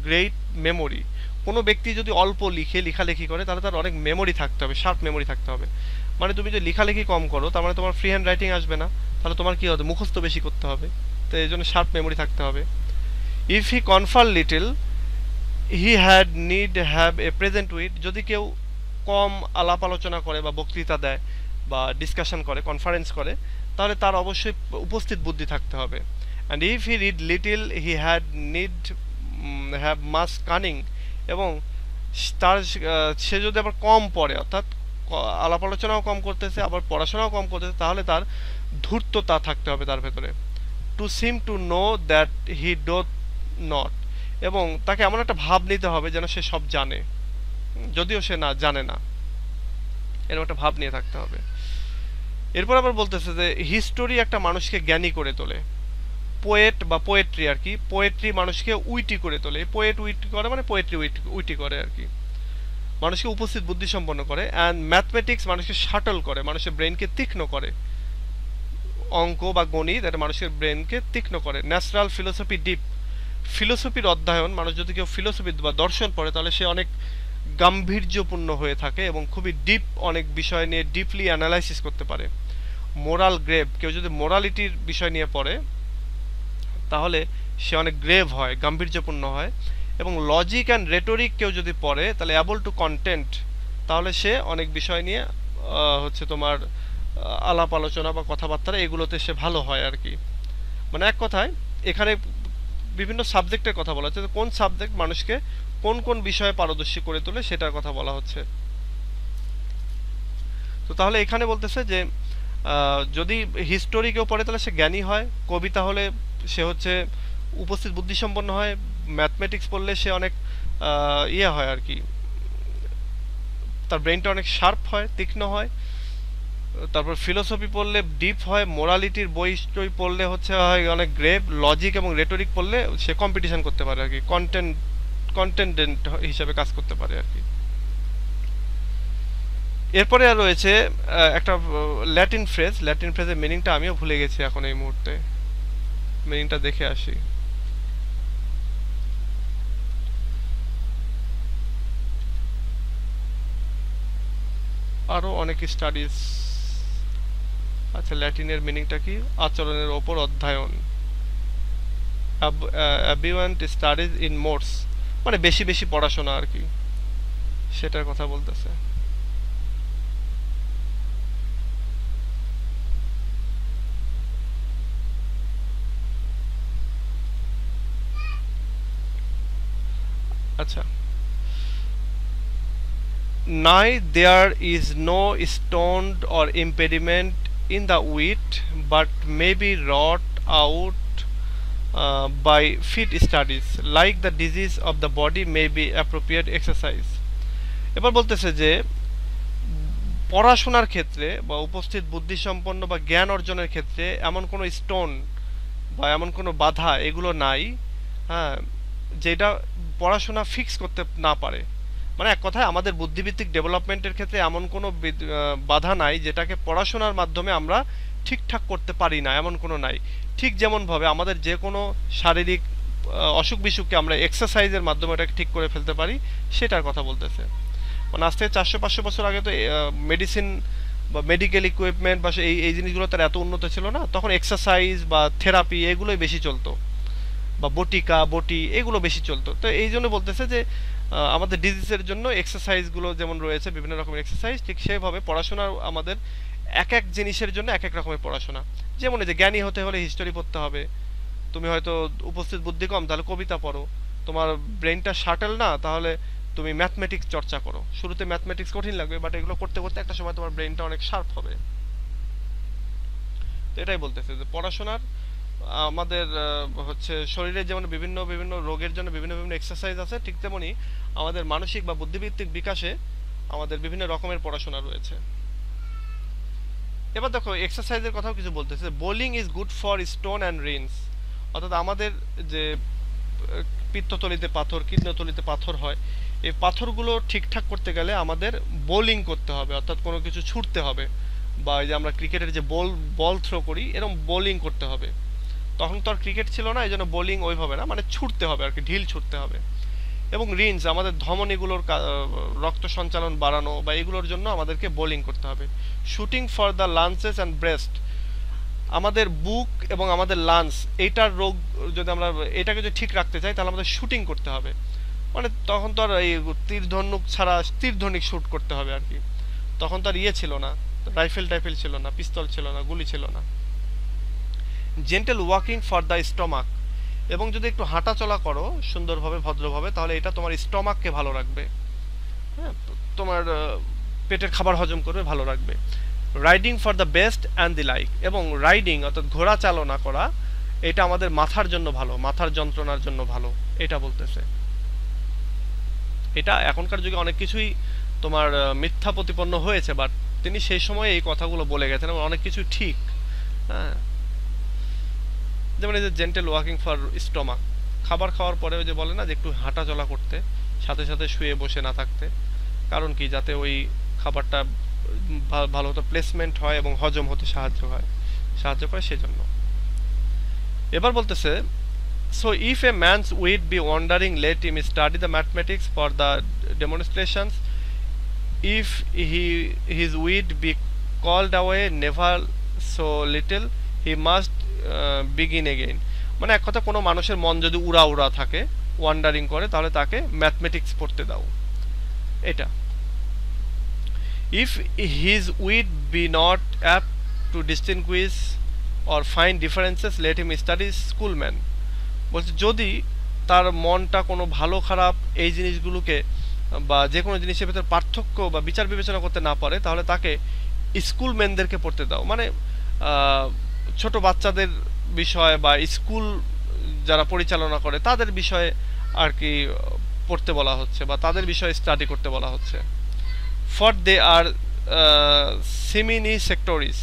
great memory. কোনো ব্যক্তি যদি অল্প লেখালেখি করে, তাহলে তার অনেক মেমোরি থাকতে হবে, শার্প মেমোরি থাকতে হবে। মানে তুমি যদি লেখালেখি কম করো, তার মানে তোমার ফ্রি হ্যান্ড রাইটিং আসবে না, তাহলে তোমার কি হবে, মুখস্থ বেশি করতে হবে। তো এই জন্য শার্প মেমোরি থাকতে হবে। If he কনফার little, he had need have a present with. যদি কেউ কম আলাপ আলোচনা করে বা বক্তৃতা দেয় বা ডিসকাশন করে, কনফারেন্স করে, তাহলে তার অবশ্যই উপস্থিত বুদ্ধি থাকতে হবে। And if he read little, he had need have much cunning. এবং তার সে যদি আবার কম পড়ে, অর্থাৎ আলাপ আলোচনাও কম করতেছে, আবার পড়াশোনাও কম করতেছে, তাহলে তার ধূর্ততা থাকতে হবে তার ভেতরে। To seem to know that he doth not, এবং তাকে এমন একটা ভাব নিতে হবে যেন সে সব জানে, যদিও সে না জানে না, এরকম একটা ভাব নিয়ে থাকতে হবে। এরপর আবার বলতেছে যে হিস্টোরি একটা মানুষকে জ্ঞানী করে তোলে। পোয়েট বা পোয়েট্রি আর কি, পোয়েট্রি মানুষকে উইটি করে তোলে। পোয়েট উইটি করে মানে পোয়েট্রি উইটি করে আর কি, মানুষকে উপস্থিত বুদ্ধি সম্পন্ন করে। অ্যান্ড ম্যাথমেটিক্স মানুষকে শাটল করে, মানুষের ব্রেনকে তীক্ষ্ণ করে। অঙ্ক বা গণিত এটা মানুষের ব্রেনকে তীক্ষ্ণ করে। ন্যাচারাল ফিলোসফি ডিপ, ফিলোসফির অধ্যয়ন, মানুষ যদি কেউ ফিলোসফি বা দর্শন পড়ে তাহলে সে অনেক গাম্ভীর্যপূর্ণ হয়ে থাকে এবং খুবই ডিপ অনেক বিষয় নিয়ে ডিপলি অ্যানালাইসিস করতে পারে। মোরাল গ্রেভ, কেউ যদি মোরালিটির বিষয় নিয়ে পড়ে তাহলে সে অনেক গ্রেভ হয়, গাম্ভীর্যপূর্ণ হয়। এবং লজিক অ্যান্ড রেটোরিক কেউ যদি পড়ে তাহলে অ্যাবল টু কন্টেন্ট, তাহলে সে অনেক বিষয় নিয়ে হচ্ছে তোমার আলাপ আলোচনা বা কথাবার্তা এগুলোতে সে ভালো হয় আর কি। মানে এক কথায় এখানে বিভিন্ন সাবজেক্টের কথা বলা হচ্ছে, কোন সাবজেক্ট মানুষকে কোন কোন বিষয়ে পারদর্শী করে তোলে সেটার কথা বলা হচ্ছে। তো তাহলে এখানে বলতেছে যে যদি হিস্টোরি কেউ পড়ে তাহলে সে জ্ঞানী হয়, কবিতা হলে সে হচ্ছে উপস্থিত বুদ্ধিসম্পন্ন হয়, ম্যাথমেটিক্স পড়লে সে অনেক ইয়ে হয় আর কি, তার ব্রেনটা অনেক শার্প হয়, তীক্ষ্ণ হয়। তারপর ফিলোসফি পড়লে ডিপ হয়, মোরালিটির বই টই পড়লে হচ্ছে হয় অনেক গ্রেভ, লজিক এবং রেটোরিক পড়লে সে কম্পিটিশন করতে পারে আর কি, কন্টেন্ডেন্ট হিসাবে কাজ করতে পারে আর কি। এরপরে আর রয়েছে একটা ল্যাটিন ফ্রেজ, ল্যাটিন ফ্রেজের মিনিংটা আমিও ভুলে গেছি এখন এই মুহূর্তে, মিনিংটা দেখে আসি। আরো অনেক স্টাডিজ, আচ্ছা ল্যাটিনের মিনিংটা কি, আচরণের ওপর অধ্যয়ন। অ্যাবিউয়েন্ট স্টাডিজ ইন মোডস, মানে বেশি বেশি পড়াশোনা আর কি, সেটার কথা বলতেছে। আচ্ছা, নাই there is no stone or impediment in the wheat, but may be wrought out by fit studies, like the disease of the body may be appropriate exercise। এবার বলতেছে যে পড়াশোনার ক্ষেত্রে বা উপস্থিত বুদ্ধিসম্পন্ন বা জ্ঞান অর্জনের ক্ষেত্রে এমন কোনো স্টোন বা এমন কোনো বাধা এগুলো নাই, হ্যাঁ, যেটা পড়াশোনা ফিক্স করতে না পারে। মানে এক কথায় আমাদের বুদ্ধিভিত্তিক ডেভেলপমেন্টের ক্ষেত্রে এমন কোনো বাধা নাই যেটাকে পড়াশোনার মাধ্যমে আমরা ঠিকঠাক করতে পারি না, এমন কোনো নাই। ঠিক যেমনভাবে আমাদের যে কোনো শারীরিক অসুখ বিসুখকে আমরা এক্সারসাইজের মাধ্যমে এটাকে ঠিক করে ফেলতে পারি, সেটার কথা বলতেছে। মানে আজ থেকে 400-500 বছর আগে তো মেডিসিন বা মেডিকেল ইকুইপমেন্ট বা এই এই জিনিসগুলো তার এত উন্নত ছিল না, তখন এক্সারসাইজ বা থেরাপি এগুলোই বেশি চলতো, বা বটি এগুলো বেশি চলতো। তো এই জন্য বলতেছে যে আমাদের ডিজিজের জন্য এক্সারসাইজগুলো যেমন রয়েছে বিভিন্ন রকমের এক্সারসাইজ, ঠিক সেভাবে পড়াশোনা আমাদের এক এক জিনিসের জন্য এক এক রকমের পড়াশোনা। যেমন এই যে জ্ঞানী হতে হলে হিস্টোরি পড়তে হবে, তুমি হয়তো উপস্থিত বুদ্ধি কম তাহলে কবিতা পড়ো, তোমার ব্রেনটা শাটল না তাহলে তুমি ম্যাথমেটিক্স চর্চা করো। শুরুতে ম্যাথমেটিক্স কঠিন লাগবে, বাট এগুলো করতে করতে একটা সময় তোমার ব্রেনটা অনেক শার্প হবে। তো এটাই বলতেছে যে পড়াশোনার আমাদের হচ্ছে শরীরের যেমন বিভিন্ন বিভিন্ন রোগের জন্য বিভিন্ন বিভিন্ন এক্সারসাইজ আছে, ঠিক তেমনি আমাদের মানসিক বা বুদ্ধিভিত্তিক বিকাশে আমাদের বিভিন্ন রকমের পড়াশোনা রয়েছে। এবার দেখো এক্সারসাইজের কথাও কিছু বলতেছে। Bowling is good for stone and রিনস, অর্থাৎ আমাদের যে পিত্তথলিতে পাথর, কিডনিথলিতে পাথর হয়, এই পাথরগুলো ঠিকঠাক করতে গেলে আমাদের বোলিং করতে হবে, অর্থাৎ কোনো কিছু ছুটতে হবে, বা এই যে আমরা ক্রিকেটের যে বল থ্রো করি এরকম বোলিং করতে হবে। তখন তো আর ক্রিকেট ছিল না, এই জন্য বোলিং ওইভাবে না, মানে ছুটতে হবে আর কি, ঢিল ছুটতে হবে। এবং রিনস আমাদের ধমনীগুলোর রক্ত সঞ্চালন বাড়ানো বা এগুলোর জন্য আমাদেরকে বোলিং করতে হবে। Shooting for the lunches and breast, আমাদের বুক এবং আমাদের লাঞ্চ এইটার রোগ যদি আমরা এটাকে যদি ঠিক রাখতে চাই তাহলে আমাদের শুটিং করতে হবে। মানে তখন তো আর এই তীর ধনুক ছাড়া তীর ধনুক শুট করতে হবে আর কি, তখন তো আর ইয়ে ছিল না, রাইফেল টাইফেল ছিল না, পিস্তল ছিল না, গুলি ছিল না। Gentle walking for the stomach, এবং যদি একটু হাঁটা চলা করো সুন্দরভাবে ভদ্রভাবে তাহলে এটা তোমার স্টমাককে ভালো রাখবে, হ্যাঁ, তোমার পেটের খাবার হজম করবে, ভালো রাখবে। Riding for the best and the like, এবং রাইডিং অর্থাৎ ঘোড়া চালনা করা এটা আমাদের মাথার জন্য ভালো, মাথার যন্ত্রণার জন্য ভালো, এটা বলতেছে। এটা এখনকার যুগে অনেক কিছুই তোমার মিথ্যা প্রতিপন্ন হয়েছে, বাট তিনি সেই সময় এই কথাগুলো বলে গেছেন এবং অনেক কিছু ঠিক। হ্যাঁ, যেমন এই যে জেন্টেল ওয়াকিং ফর স্টমাক, খাবার খাওয়ার পরে ওই যে বলে না যে একটু হাঁটা চলা করতে, সাথে সাথে শুয়ে বসে না থাকতে। কারণ কি, যাতে ওই খাবারটা ভালো মতো প্লেসমেন্ট হয় এবং হজম হতে সাহায্য করে সেজন্য। এবার বলতেছে, so if a man's weight be wandering, let him study the mathematics for the demonstrations. If his weight be called away never so little, he must begin again. মানে এক কথা, কোনো মানুষের মন যদি উড়া উড়া থাকে, ওয়ান্ডারিং করে, তাহলে তাকে ম্যাথমেটিক্স পড়তে দাও। এটা if his weight be not apt to distinguish or find differences, let him study schoolman. বলছে যদি তার মনটা কোনো ভালো খারাপ এই জিনিসগুলোকে বা যে কোনো জিনিসের ভেতর পার্থক্য বা বিচার বিবেচনা করতে না পারে, তাহলে তাকে স্কুলম্যানদেরকে পড়তে দাও। মানে ছোট বাচ্চাদের বিষয় বা স্কুল যারা পরিচালনা করে তাদের বিষয়ে আর কি পড়তে বলা হচ্ছে, বা তাদের বিষয়ে স্টাডি করতে বলা হচ্ছে। ফর দে আর সিমিনি সেক্টরিস,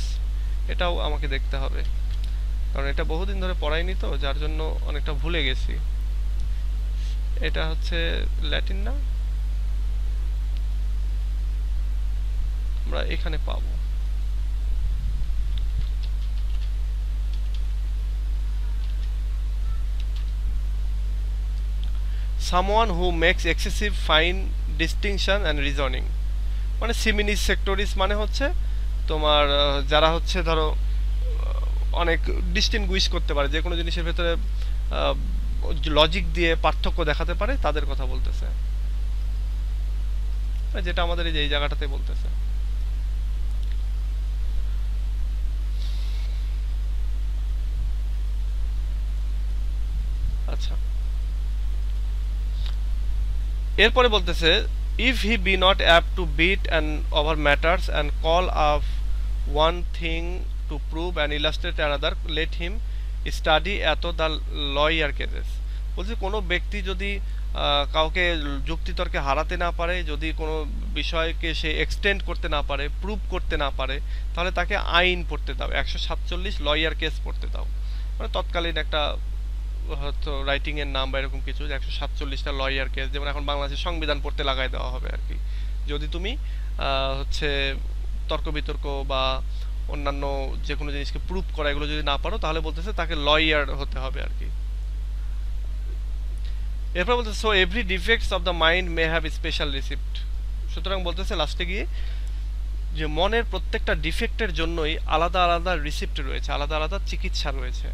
এটাও আমাকে দেখতে হবে, কারণ এটা বহুদিন ধরে পড়াইনি তো, যার জন্য অনেকটা ভুলে গেছি। এটা হচ্ছে ল্যাটিন না, আমরা এখানে পাবো। someone who makes excessive fine distinction and reasoning, মানে সিমিনিস সেক্টরিস মানে হচ্ছে তোমার যারা হচ্ছে ধরো অনেক ডিস্টিংগুইশ করতে পারে, যে কোনো জিনিসের ভেতরে লজিক দিয়ে পার্থক্য দেখাতে পারে, তাদের কথা বলতেছে, যেটা আমাদের এই জায়গাটাতে বলতেছে। আচ্ছা, এরপরে বলতেছে, if he be not apt to beat and over matters and call of one thing to prove and illustrate another, let him study the lawyer cases. বলছে কোনো ব্যক্তি যদি কাউকে যুক্তিতর্কে হারাতে না পারে, যদি কোনো বিষয়কে সে এক্সটেন্ড করতে না পারে, প্রুভ করতে না পারে, তাহলে তাকে আইন পড়তে দাও, 147 লয়ার কেস পড়তে দাও। মানে তৎকালীন একটা হয়তো রাইটিং এর নাম বা এরকম কিছু, 147টা লয়ার কেস, যেমন এখন বাংলাদেশের সংবিধান পড়তে লাগাই দেওয়া হবে আর কি। যদি তুমি হচ্ছে তর্ক বিতর্ক বা অন্যান্য যে কোনো জিনিসকে প্রুভ করা এগুলো যদি না পারো, তাহলে বলতেছে তাকে লয়ার হতে হবে আর কি। এরপর বলতেছে, so every defects of the mind may have special receipt. সুতরাং বলতেছে লাস্টে গিয়ে যে মনের প্রত্যেকটা ডিফেক্টের জন্যই আলাদা আলাদা রিসিপ্ট রয়েছে, আলাদা আলাদা চিকিৎসা রয়েছে,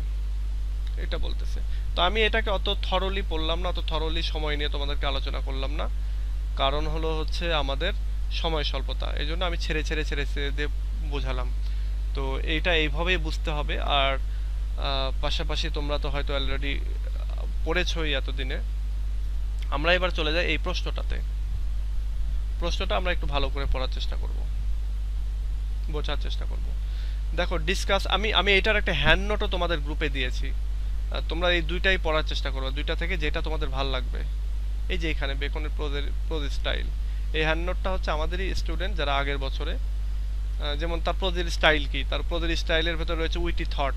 এটা বলতেছে। তো আমি এটাকে অত থরলি পড়লাম না, অত থরলি সময় নিয়ে তোমাদেরকে আলোচনা করলাম না, কারণ হলো হচ্ছে আমাদের সময় স্বল্পতা, এই জন্য আমি ছেড়ে ছেড়ে ছেড়ে ছেড়ে দিয়ে বোঝালাম। তো এইটা এইভাবেই বুঝতে হবে। আর পাশাপাশি তোমরা তো হয়তো অলরেডি পড়েছই এতদিনে। আমরা এবার চলে যাই এই প্রশ্নটাতে। প্রশ্নটা আমরা একটু ভালো করে পড়ার চেষ্টা করব, বোঝার চেষ্টা করব। দেখো ডিসকাস, আমি এটার একটা হ্যান্ড নোটও তোমাদের গ্রুপে দিয়েছি, তোমরা এই দুইটাই পড়ার চেষ্টা করো, দুইটা থেকে যেটা তোমাদের ভাল লাগবে। এই যে এখানে বেকনের প্রোজ স্টাইল, এই হ্যান্ড নোটটা হচ্ছে আমাদেরই স্টুডেন্ট যারা আগের বছরে, যেমন তার প্রোজের স্টাইল কি, তার প্রোজের স্টাইলের ভেতর রয়েছে উইটি থট,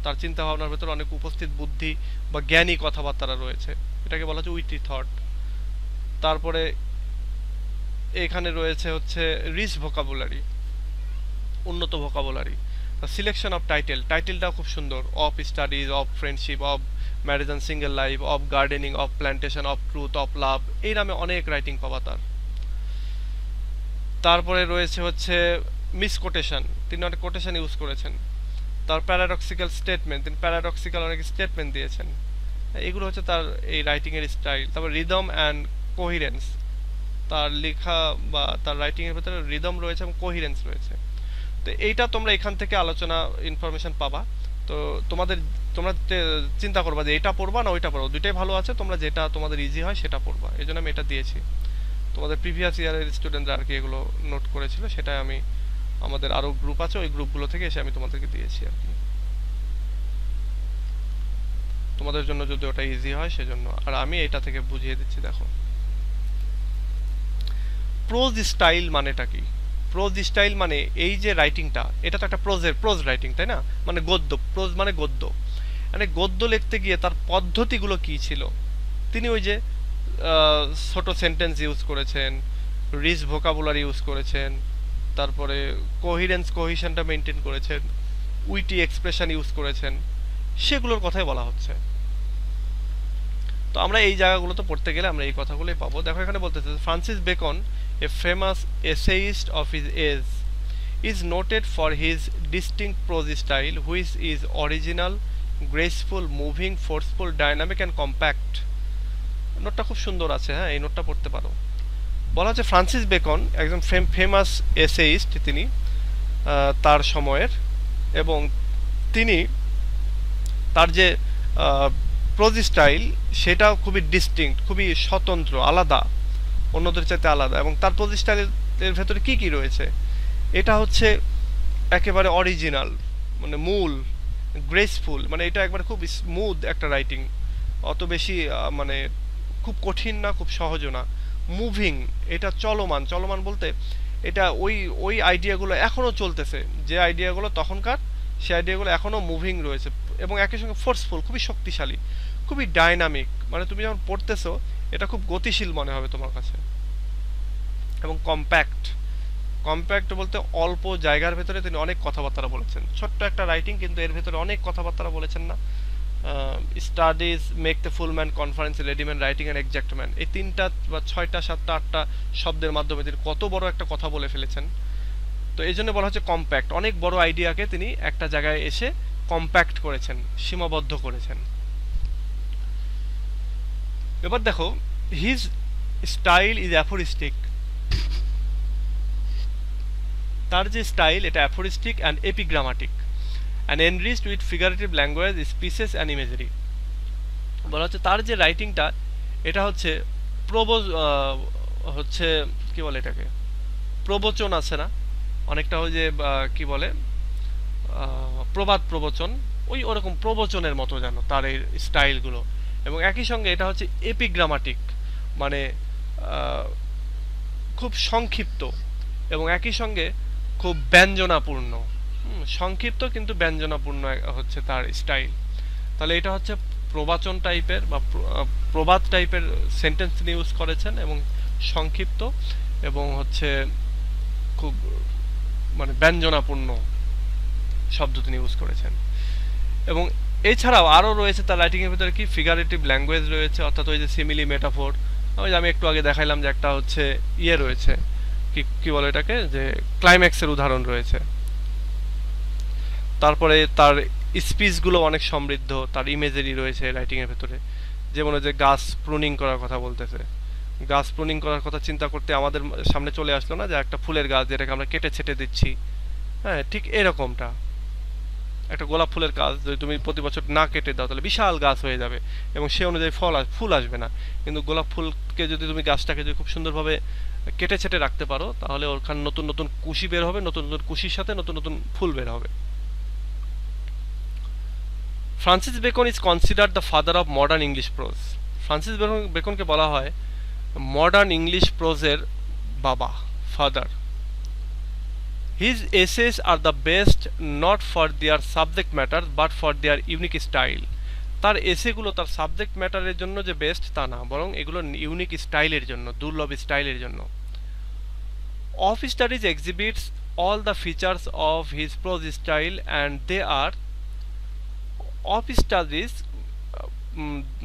তার চিন্তা ভাবনার ভেতর অনেক উপস্থিত বুদ্ধি বা জ্ঞানী কথাবার্তা রয়েছে, এটাকে বলা হচ্ছে উইটি থট। তারপরে এখানে রয়েছে হচ্ছে রিচ ভোকাবুলারি, উন্নত ভোকাবুলারি। সিলেকশন অফ টাইটেলটাও খুব সুন্দর, of studies, of friendship, of marriage and single life, of gardening, of plantation, of truth, of love, এই নামে অনেক রাইটিং পাবা তার। তারপরে রয়েছে হচ্ছে মিসকোটেশন, তিনি অনেক কোটেশন ইউজ করেছেন। তার প্যারাডক্সিক্যাল স্টেটমেন্ট, তিনি প্যারাডক্সিক্যাল অনেক স্টেটমেন্ট দিয়েছেন, এগুলো হচ্ছে তার এই রাইটিংয়ের স্টাইল। তারপর রিদম অ্যান্ড কোহিরেন্স, তার লেখা বা তার রাইটিংয়ের ভেতরে রিদম রয়েছে এবং কোহিরেন্স রয়েছে। তো এইটা তোমরা এখান থেকে আলোচনা ইনফরমেশন পাবা। তো তোমরা চিন্তা করবা যে এটা পড়বা না ওইটা পড়বা, দুইটাই ভালো আছে, তোমরা যেটা তোমাদের ইজি হয় সেটা পড়বা, এই জন্য আমি এটা দিয়েছি। তোমাদের প্রিভিয়াস ইয়ারের স্টুডেন্টরা আর কি এগুলো নোট করেছিল, সেটাই আমি, আমাদের আরও গ্রুপ আছে, ওই গ্রুপগুলো থেকে এসে আমি তোমাদেরকে দিয়েছি আর কি। তোমাদের জন্য যদি ওটা ইজি হয় সেজন্য, আর আমি এটা থেকে বুঝিয়ে দিচ্ছি। দেখো প্রোজ স্টাইল মানেটা কি? প্রোজ স্টাইল মানে এই যে রাইটিংটা, এটা তো একটা প্রোজ রাইটিং, তাই না? মানে গদ্য, প্রোজ মানে গদ্য। মানে গদ্য লিখতে গিয়ে তার পদ্ধতিগুলো কি ছিল? তিনি ওই যে ছোট সেন্টেন্স ইউজ করেছেন, রিচ ভোকাবুলারি ইউজ করেছেন, তারপরে কোহিশনটা মেনটেন করেছেন, উইটি এক্সপ্রেশন ইউজ করেছেন, সেগুলোর কথাই বলা হচ্ছে। তো আমরা এই জায়গাগুলোতে পড়তে গেলে আমরা এই কথাগুলোই পাবো। দেখো এখানে বলতেছে Francis Bacon, a famous essayist of his age, is noted for his distinct prose style, which is original, graceful, moving, forceful, dynamic and compact. নোটটা খুব সুন্দর আছে, হ্যাঁ, এই নোটটা পড়তে পারো। বলা হচ্ছে ফ্রান্সিস বেকন একজন ফেমাস এসেইস্ট, তিনি তার সময়ের, এবং তিনি তার যে প্রোজ স্টাইল সেটা খুবই ডিস্টিংক্ট, খুবই স্বতন্ত্র, আলাদা, অন্যদের চাইতে আলাদা। এবং তার প্রোজ স্টাইলের ভেতরে কি কি রয়েছে? এটা হচ্ছে একেবারে অরিজিনাল, মানে মূল, গ্রেসফুল, মানে এটা একবারে খুব স্মুথ একটা রাইটিং, অত বেশি মানে খুব কঠিন না, খুব সহজও না। মুভিং, এটা চলমান, চলমান বলতে এটা ওই আইডিয়াগুলো এখনও চলতেছে, যে আইডিয়াগুলো তখনকার, সেই আইডিয়াগুলো এখনও মুভিং রয়েছে। এবং একই সঙ্গে ফোর্সফুল, খুবই শক্তিশালী, খুবই ডাইনামিক, মানে তুমি যখন পড়তেছো এটা খুব গতিশীল মনে হবে তোমার কাছে। এবং কম্প্যাক্ট, কম্প্যাক্ট বলতে অল্প জায়গার ভেতরে তিনি অনেক কথাবার্তা বলেছেন। ছোট্ট একটা রাইটিং, কিন্তু এর ভেতরে অনেক কথাবার্তা বলেছেন না। Studies make the full man, conference, ready man, writing and exact man, এই 3টা বা 6টা 7টা 8টা শব্দের মাধ্যমে তিনি কত বড় একটা কথা বলে ফেলেছেন। তো এই জন্য বলা হচ্ছে কম্প্যাক্ট, অনেক বড় আইডিয়াকে তিনি একটা জায়গায় এসে কম্প্যাক্ট করেছেন, সীমাবদ্ধ করেছেন। এবার দেখো হিজ স্টাইল ইজ অ্যাফোরিস্টিক, তার যে স্টাইল এটা aphoristic and epigrammatic and enriched with figurative language, speeches and imagery. বলা হচ্ছে তার যে রাইটিংটা এটা হচ্ছে হচ্ছে কি বলে এটাকে, প্রবচন আছে না অনেকটা, ওই যে কি বলে প্রবাদ প্রবচন, ওই ওরকম প্রবচনের মতো যেন তার এই স্টাইলগুলো। এবং একই সঙ্গে এটা হচ্ছে এপিগ্রামাটিক, মানে খুব সংক্ষিপ্ত, এবং একই সঙ্গে খুব ব্যঞ্জনাপূর্ণ, সংক্ষিপ্ত কিন্তু ব্যঞ্জনাপূর্ণ হচ্ছে তার স্টাইল। তাহলে এটা হচ্ছে প্রবাচন টাইপের বা প্রবাদ টাইপের সেন্টেন্স তিনি ইউজ করেছেন, এবং সংক্ষিপ্ত এবং হচ্ছে খুব মানে ব্যঞ্জনাপূর্ণ শব্দ তিনি ইউজ করেছেন। এবং এছাড়াও আরও রয়েছে তার রাইটিংয়ের ভিতরে কি, ফিগারেটিভ ল্যাঙ্গুয়েজ রয়েছে, অর্থাৎ ওই যে সিমিলি, মেটাফোর, ওই যে আমি একটু আগে দেখাইলাম যে একটা হচ্ছে ইয়ে রয়েছে, কি বলে এটাকে, যে ক্লাইম্যাক্সের উদাহরণ রয়েছে। তারপরে তার স্পিচগুলো অনেক সমৃদ্ধ, তার ইমেজারি রয়েছে রাইটিংয়ের ভেতরে, যেমন যে গাছ প্রুনিং করার কথা বলতেছে, গাছ প্রুনিং করার কথা চিন্তা করতে আমাদের সামনে চলে আসলো না, যে একটা ফুলের গাছ যেটাকে আমরা কেটে ছেটে দিচ্ছি, হ্যাঁ, ঠিক এরকমটা একটা গোলাপ ফুলের গাছ যদি তুমি প্রতি বছর না কেটে দাও তাহলে বিশাল গাছ হয়ে যাবে, এবং সে অনুযায়ী ফুল আসবে না। কিন্তু গোলাপ ফুলকে যদি তুমি গাছটাকে যদি খুব সুন্দরভাবে কেটে ছেটে রাখতে পারো, তাহলে ওখানে নতুন নতুন কুশি বের হবে, নতুন নতুন কুশির সাথে নতুন নতুন ফুল বের হবে। Francis Bacon is considered the father of modern English prose. Francis বেকনকে বলা হয় মডার্ন ইংলিশ প্রোজের বাবা, father. His essays are the best not for their subject matter but for their unique style. তার এসেগুলো তার সাবজেক্ট ম্যাটারের জন্য যে বেস্ট তা না, বরং এগুলো ইউনিক স্টাইলের জন্য, দুর্লভ স্টাইলের জন্য। Of studies exhibits all the features of his prose style and they are of studies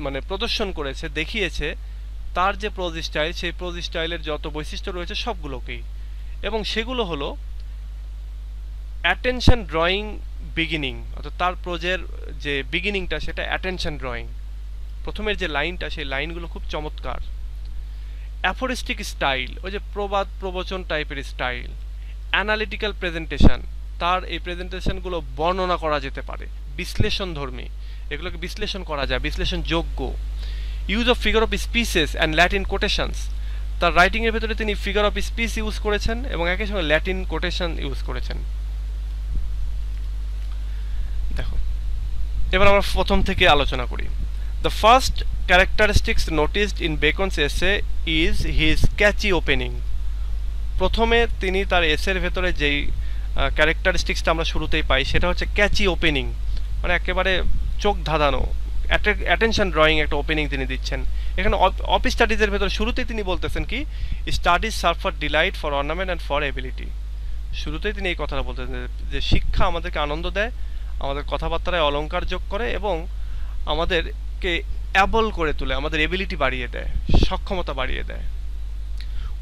মানে প্রদর্শন করেছে, দেখিয়েছে তার যে প্রোজ স্টাইল, সেই প্রোজ স্টাইলের যত বৈশিষ্ট্য রয়েছে সবগুলোকেই, এবং সেগুলো হলো অ্যাটেনশন ড্রয়িং বিগিনিং, অর্থাৎ তার প্রোজের যে বিগিনিংটা সেটা অ্যাটেনশন ড্রয়িং, প্রথমের যে লাইনটা সেই লাইনগুলো খুব চমৎকার। অ্যাফোরিস্টিক স্টাইল, ওই যে প্রবাদ প্রবচন টাইপের স্টাইল। অ্যানালিটিক্যাল প্রেজেন্টেশন, তার এই প্রেজেন্টেশনগুলো বর্ণনা করা যেতে পারে, বিশ্লেষণধর্মী, এগুলোকে বিশ্লেষণ করা যায়, বিশ্লেষণযোগ্য। Use of figure of speeches and Latin quotations, তার রাইটিংয়ের ভেতরে তিনি ফিগার অফ স্পিচ ইউজ করেছেন এবং একই সঙ্গে ল্যাটিন কোটেশন ইউজ করেছেন। দেখো এবার আমরা প্রথম থেকে আলোচনা করি। The first characteristics noticed in Bacon's essay is his catchy opening. প্রথমে তিনি তার এসের ভেতরে যেই ক্যারেক্টারিস্টিক্সটা আমরা শুরুতেই পাই সেটা হচ্ছে ক্যাচি ওপেনিং, মানে একেবারে চোখ ধাঁধানো অ্যাটেনশন ড্রয়িং একটা ওপেনিং তিনি দিচ্ছেন। এখানে অফিস স্টাডিজের ভেতরে শুরুতেই তিনি বলতেছেন কি, studies serve for delight, for ornament and for ability. শুরুতেই তিনি এই কথাটা বলতেছেন যে শিক্ষা আমাদেরকে আনন্দ দেয়, আমাদের কথাবার্তায় অলঙ্কার যোগ করে এবং আমাদেরকে অ্যাবল করে তোলে, আমাদের এবিলিটি বাড়িয়ে দেয়, সক্ষমতা বাড়িয়ে দেয়।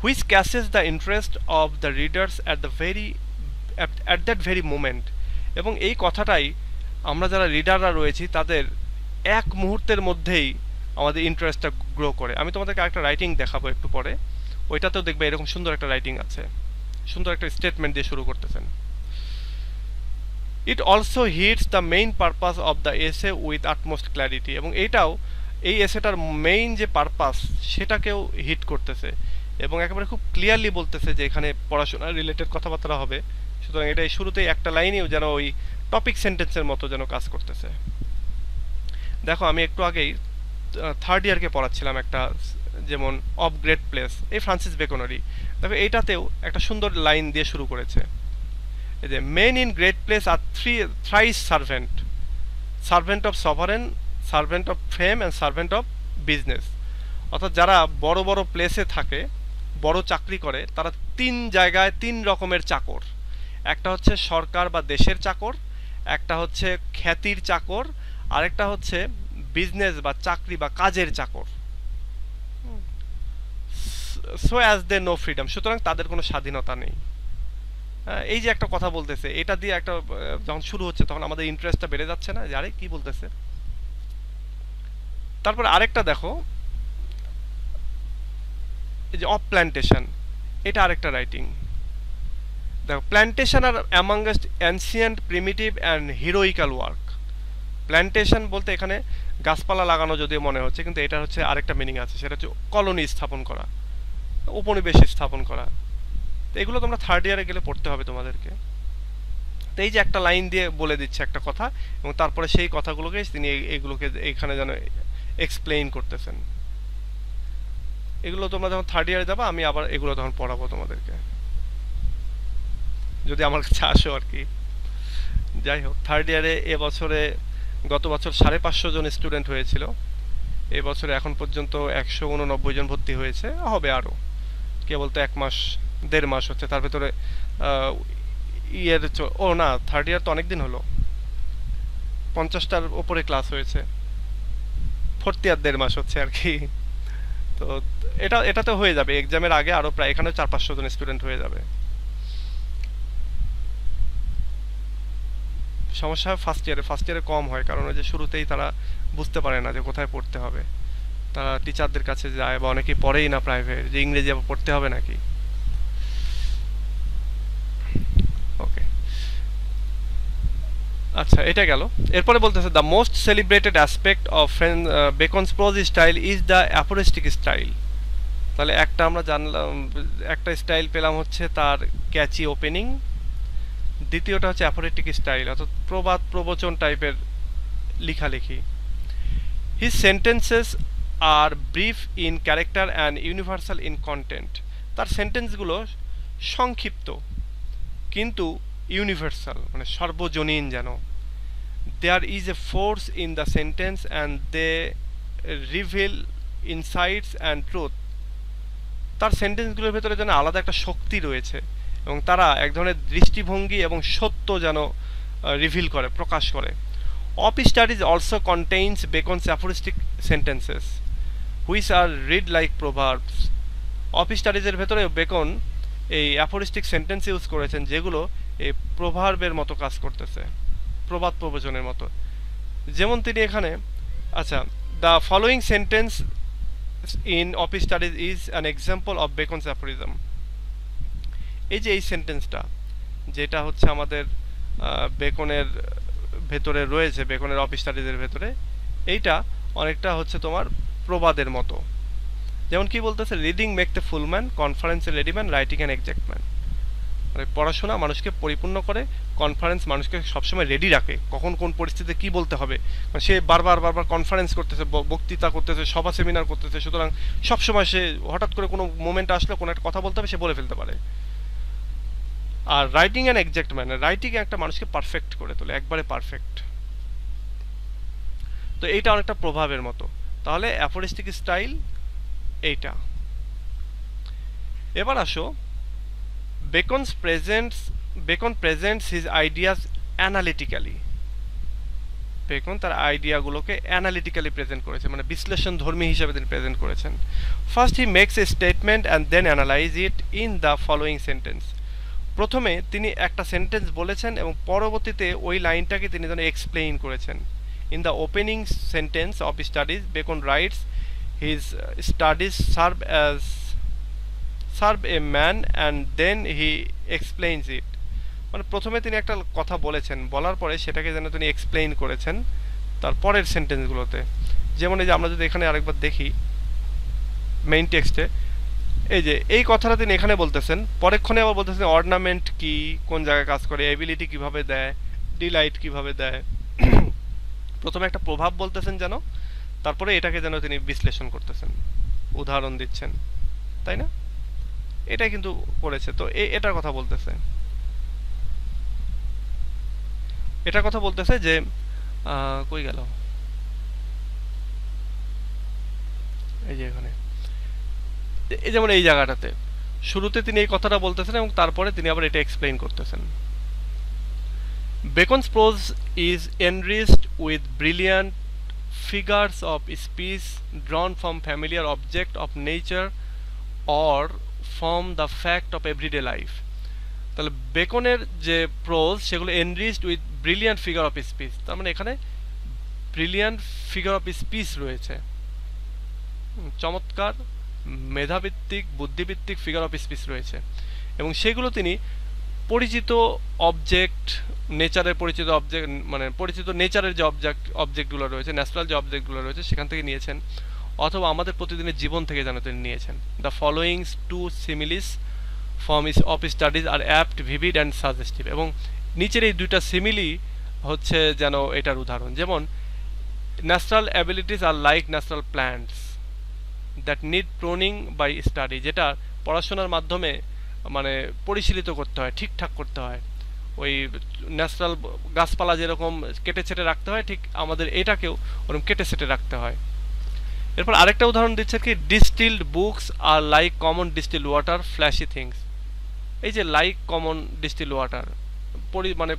which catches the interest of the readers at that very moment। এবং এই কথাটাই আমরা যারা রিডাররা রয়েছি তাদের এক মুহূর্তের মধ্যেই আমাদের ইন্টারেস্টটা গ্রো করে। আমি তোমাদেরকে একটা রাইটিং দেখাবো একটু পরে, ওইটাতেও দেখবে এরকম সুন্দর একটা রাইটিং আছে, সুন্দর একটা স্টেটমেন্ট দিয়ে শুরু করতেছেন। It also hits the main purpose of the essay with utmost clarity. এবং এইটাও এই এসেটার মেইন যে পারপাস সেটাকেও হিট করতেছে এবং একেবারে খুব ক্লিয়ারলি বলতেছে যে এখানে পড়াশোনা রিলেটেড কথাবার্তা হবে। সুতরাং এটা শুরুতেই একটা লাইনেও যেন ওই টপিক সেন্টেন্সের মতো যেন কাজ করতেছে। দেখো আমি একটু আগেই থার্ড ইয়ারকে পড়াচ্ছিলাম একটা, যেমন অফ গ্রেট প্লেস, এই ফ্রান্সিস বেকনেরই। দেখো এইটাতেও একটা সুন্দর লাইন দিয়ে শুরু করেছে, এই যে men in great place are thrice servant, servant of sovereign, servant of fame and servant of business. অর্থাৎ যারা বড় বড় প্লেসে থাকে, বড় চাকরি করে, তারা তিন জায়গায় তিন রকমের চাকর। একটা হচ্ছে সরকার বা দেশের চাকর, একটা হচ্ছে খ্যাতির চাকর, আরেকটা হচ্ছে বিজনেস বা চাকরি বা কাজের চাকর। So as they no freedom, সুতরাং তাদের কোনো স্বাধীনতা নেই। এই যে একটা কথা বলতেছে, এটা দিয়ে একটা যখন শুরু হচ্ছে তখন আমাদের ইন্টারেস্টটা বেড়ে যাচ্ছে না, যে আরে কি বলতেছে। তারপর আরেকটা দেখো, এই যে অফ প্ল্যান্টেশন, এটা আরেকটা রাইটিং। দেখো plantation are amongst ancient primitive and heroical work. Plantation বলতে এখানে গাছপালা লাগানো যদিও মনে হচ্ছে, কিন্তু এটা হচ্ছে আরেকটা মিনিং আছে, সেটা হচ্ছে কলোনি স্থাপন করা, উপনিবেশ স্থাপন করা। তো এগুলো তোমরা থার্ড ইয়ারে গেলে পড়তে হবে তোমাদেরকে। তো এই যে একটা লাইন দিয়ে বলে দিচ্ছে একটা কথা এবং তারপরে সেই কথাগুলোকে তিনি এগুলোকে এখানে যেন এক্সপ্লেইন করতেছেন। এগুলো তোমরা যখন থার্ড ইয়ারে যাবা আমি আবার এগুলো তখন পড়াবো তোমাদেরকে, যদি আমার কাছে আসো আর কি। যাই হোক, থার্ড ইয়ারে এবছরে, গত বছর 550 জন স্টুডেন্ট হয়েছিল, এবছরে এখন পর্যন্ত 189 জন ভর্তি হয়েছে, হবে আরও, কেবল তো 1.5 মাস হচ্ছে, তার ভেতরে ইয়ের ও না, থার্ড ইয়ার তো অনেক দিন হলো, 50টার ওপরে ক্লাস হয়েছে, ফোর্থ ইয়ার 1.5 মাস হচ্ছে আর কি। তো এটাতে হয়ে যাবে এক্সামের আগে, আরও প্রায় এখানে 400-500 জন স্টুডেন্ট হয়ে যাবে। সমস্যা হয় ফার্স্ট ইয়ারে কম হয়, কারণ ওই যে শুরুতেই তারা বুঝতে পারে না যে কোথায় পড়তে হবে, তারা টিচারদের কাছে যায় বা অনেকেই পড়েই না প্রাইভেট, যে ইংরেজি আবার পড়তে হবে নাকি। ওকে, আচ্ছা এটা গেল। এরপরে বলতেছে the most celebrated aspect of Bacon's prose style is the aphoristic style. তাহলে একটা আমরা জানলাম, একটা স্টাইল পেলাম হচ্ছে তার ক্যাচি ওপেনিং, দ্বিতীয়টা হচ্ছে অ্যাফোরেটিক স্টাইল, অর্থাৎ প্রবাদ প্রবচন টাইপের লেখালেখি। His sentences are brief in character and universal in content. তার সেন্টেন্সগুলো সংক্ষিপ্ত কিন্তু ইউনিভার্সাল, মানে সর্বজনীন যেন। There is a force in the sentence and they reveal insights and truth. তার সেন্টেন্সগুলোর ভেতরে যেন আলাদা একটা শক্তি রয়েছে এবং তারা এক ধরনের দৃষ্টিভঙ্গি এবং সত্য যেন রিভিল করে, প্রকাশ করে। Of studies also contains Bacon's aphoristic sentences which are read like proverbs. Of স্টাডিজের ভেতরে বেকন এই অ্যাফোরিস্টিক সেন্টেন্স ইউজ করেছেন যেগুলো এই প্রভার্বের মতো কাজ করতেছে, প্রবাদ প্রবচনের মতো। যেমন তিনি এখানে, আচ্ছা, the following sentence in of studies is an example of Bacon's aphorism. এই যে এই সেন্টেন্সটা যেটা হচ্ছে আমাদের বেকনের ভেতরে রয়েছে, বেকনের অফ স্টাডিজের ভেতরে, এইটা অনেকটা হচ্ছে তোমার প্রবাদের মতো। যেমন কি বলতেছে, reading make the full man, conference A ready man, writing an exact man. মানে পড়াশোনা মানুষকে পরিপূর্ণ করে, কনফারেন্স মানুষকে সবসময় রেডি রাখে, কখন কোন পরিস্থিতিতে কি বলতে হবে। সে বারবার কনফারেন্স করতেছে, বক্তৃতা করতেছে, সভা সেমিনার করতেছে, সুতরাং সবসময় সে হঠাৎ করে কোনো মোমেন্ট আসলে কোনো একটা কথা বলতে হবে, সে বলে ফেলতে পারে। আর writing and exact manner, writing একটা মানুষকে পারফেক্ট করে তোলে, একবারে পারফেক্ট। তো এইটা অনেকটা প্রভাবের মতো। তাহলে অ্যাফোরিস্টিক স্টাইল এইটা। এবার আসো, beacon presents his ideas analytically. Beacon তার আইডিয়াগুলোকে অ্যানালিটিক্যালি প্রেজেন্ট করেছে, মানে বিশ্লেষণ ধর্মী হিসেবে তিনি প্রেজেন্ট করেছেন। First he makes a statement and then analyse it in the following sentence. প্রথমে তিনি একটা সেন্টেন্স বলেছেন এবং পরবর্তীতে ওই লাইনটাকে তিনি যেন এক্সপ্লেইন করেছেন। In the opening sentence of studies Bacon writes his studies serve a man and then he explains it. মানে প্রথমে তিনি একটা কথা বলেছেন, বলার পরে সেটাকে যেন তিনি এক্সপ্লেইন করেছেন তার পরের সেন্টেন্সগুলোতে। যেমন এই যে আমরা যদি এখানে আরেকবার দেখি মেইন টেক্সটে, এই যে এই কথাটা তিনি এখানে বলতেছেন, পরেক্ষণে আবার বলতেছেন অর্নামেন্ট কি, কোন জায়গায় কাজ করে, এবিলিটি কিভাবে দেয়, ডিলাইট কিভাবে দেয়। প্রথমে একটা প্রভাব বলতেছেন যেন, তারপরে এটাকে যেন তিনি বিশ্লেষণ করতেছেন, উদাহরণ দিচ্ছেন, তাই না? এটাই কিন্তু করেছে। তো এটার কথা বলতেছে, এটার কথা বলতেছে যে কই গেল, এই যে এখানে, এই যেমন এই জায়গাটাতে শুরুতে তিনি এই কথাটা বলতেছেন এবং তারপরে তিনি আবার এটা এক্সপ্লেইন করতেছেন। Bacon's prose is enriched with brilliant figures of speech drawn from familiar objects of nature or from the fact of everyday life. তাহলে বেকনের যে প্রোজ সেগুলো enriched with brilliant figure of speech, তার মানে এখানে ব্রিলিয়ান্ট ফিগার অফ স্পিচ রয়েছে, চমৎকার মেধাভিত্তিক বুদ্ধিভিত্তিক figure of speech রয়েছে, এবং সেগুলো তিনি পরিচিত অবজেক্ট, নেচারের পরিচিত অবজেক্ট, মানে পরিচিত নেচারের যে অবজেক্টগুলো রয়েছে, ন্যাচারাল যে অবজেক্টগুলো রয়েছে সেখান থেকে নিয়েছেন, অথবা আমাদের প্রতিদিনের জীবন থেকে যেন তিনি নিয়েছেন। The followings two similes form of studies are apt, vivid and suggestive. এবং নিচের এই দুইটা সিমিলি হচ্ছে যেন এটার উদাহরণ। যেমন natural abilities are like natural plants that need pruning by study, যেটা পড়াশোনার মাধ্যমে মানে পরিশীলিত করতে হয়, ঠিকঠাক করতে হয়। ওই ন্যাচারাল গাছপালা যেরকম কেটে ছেটে রাখতে হয়, ঠিক আমাদের এটাকেও ওরকম কেটে ছেটে রাখতে হয়। এরপর আরেকটা উদাহরণ দিচ্ছে কি, distilled books are like common distil water flashy things. এই যে লাইক কমন ডিস্টিল ওয়াটার, মানে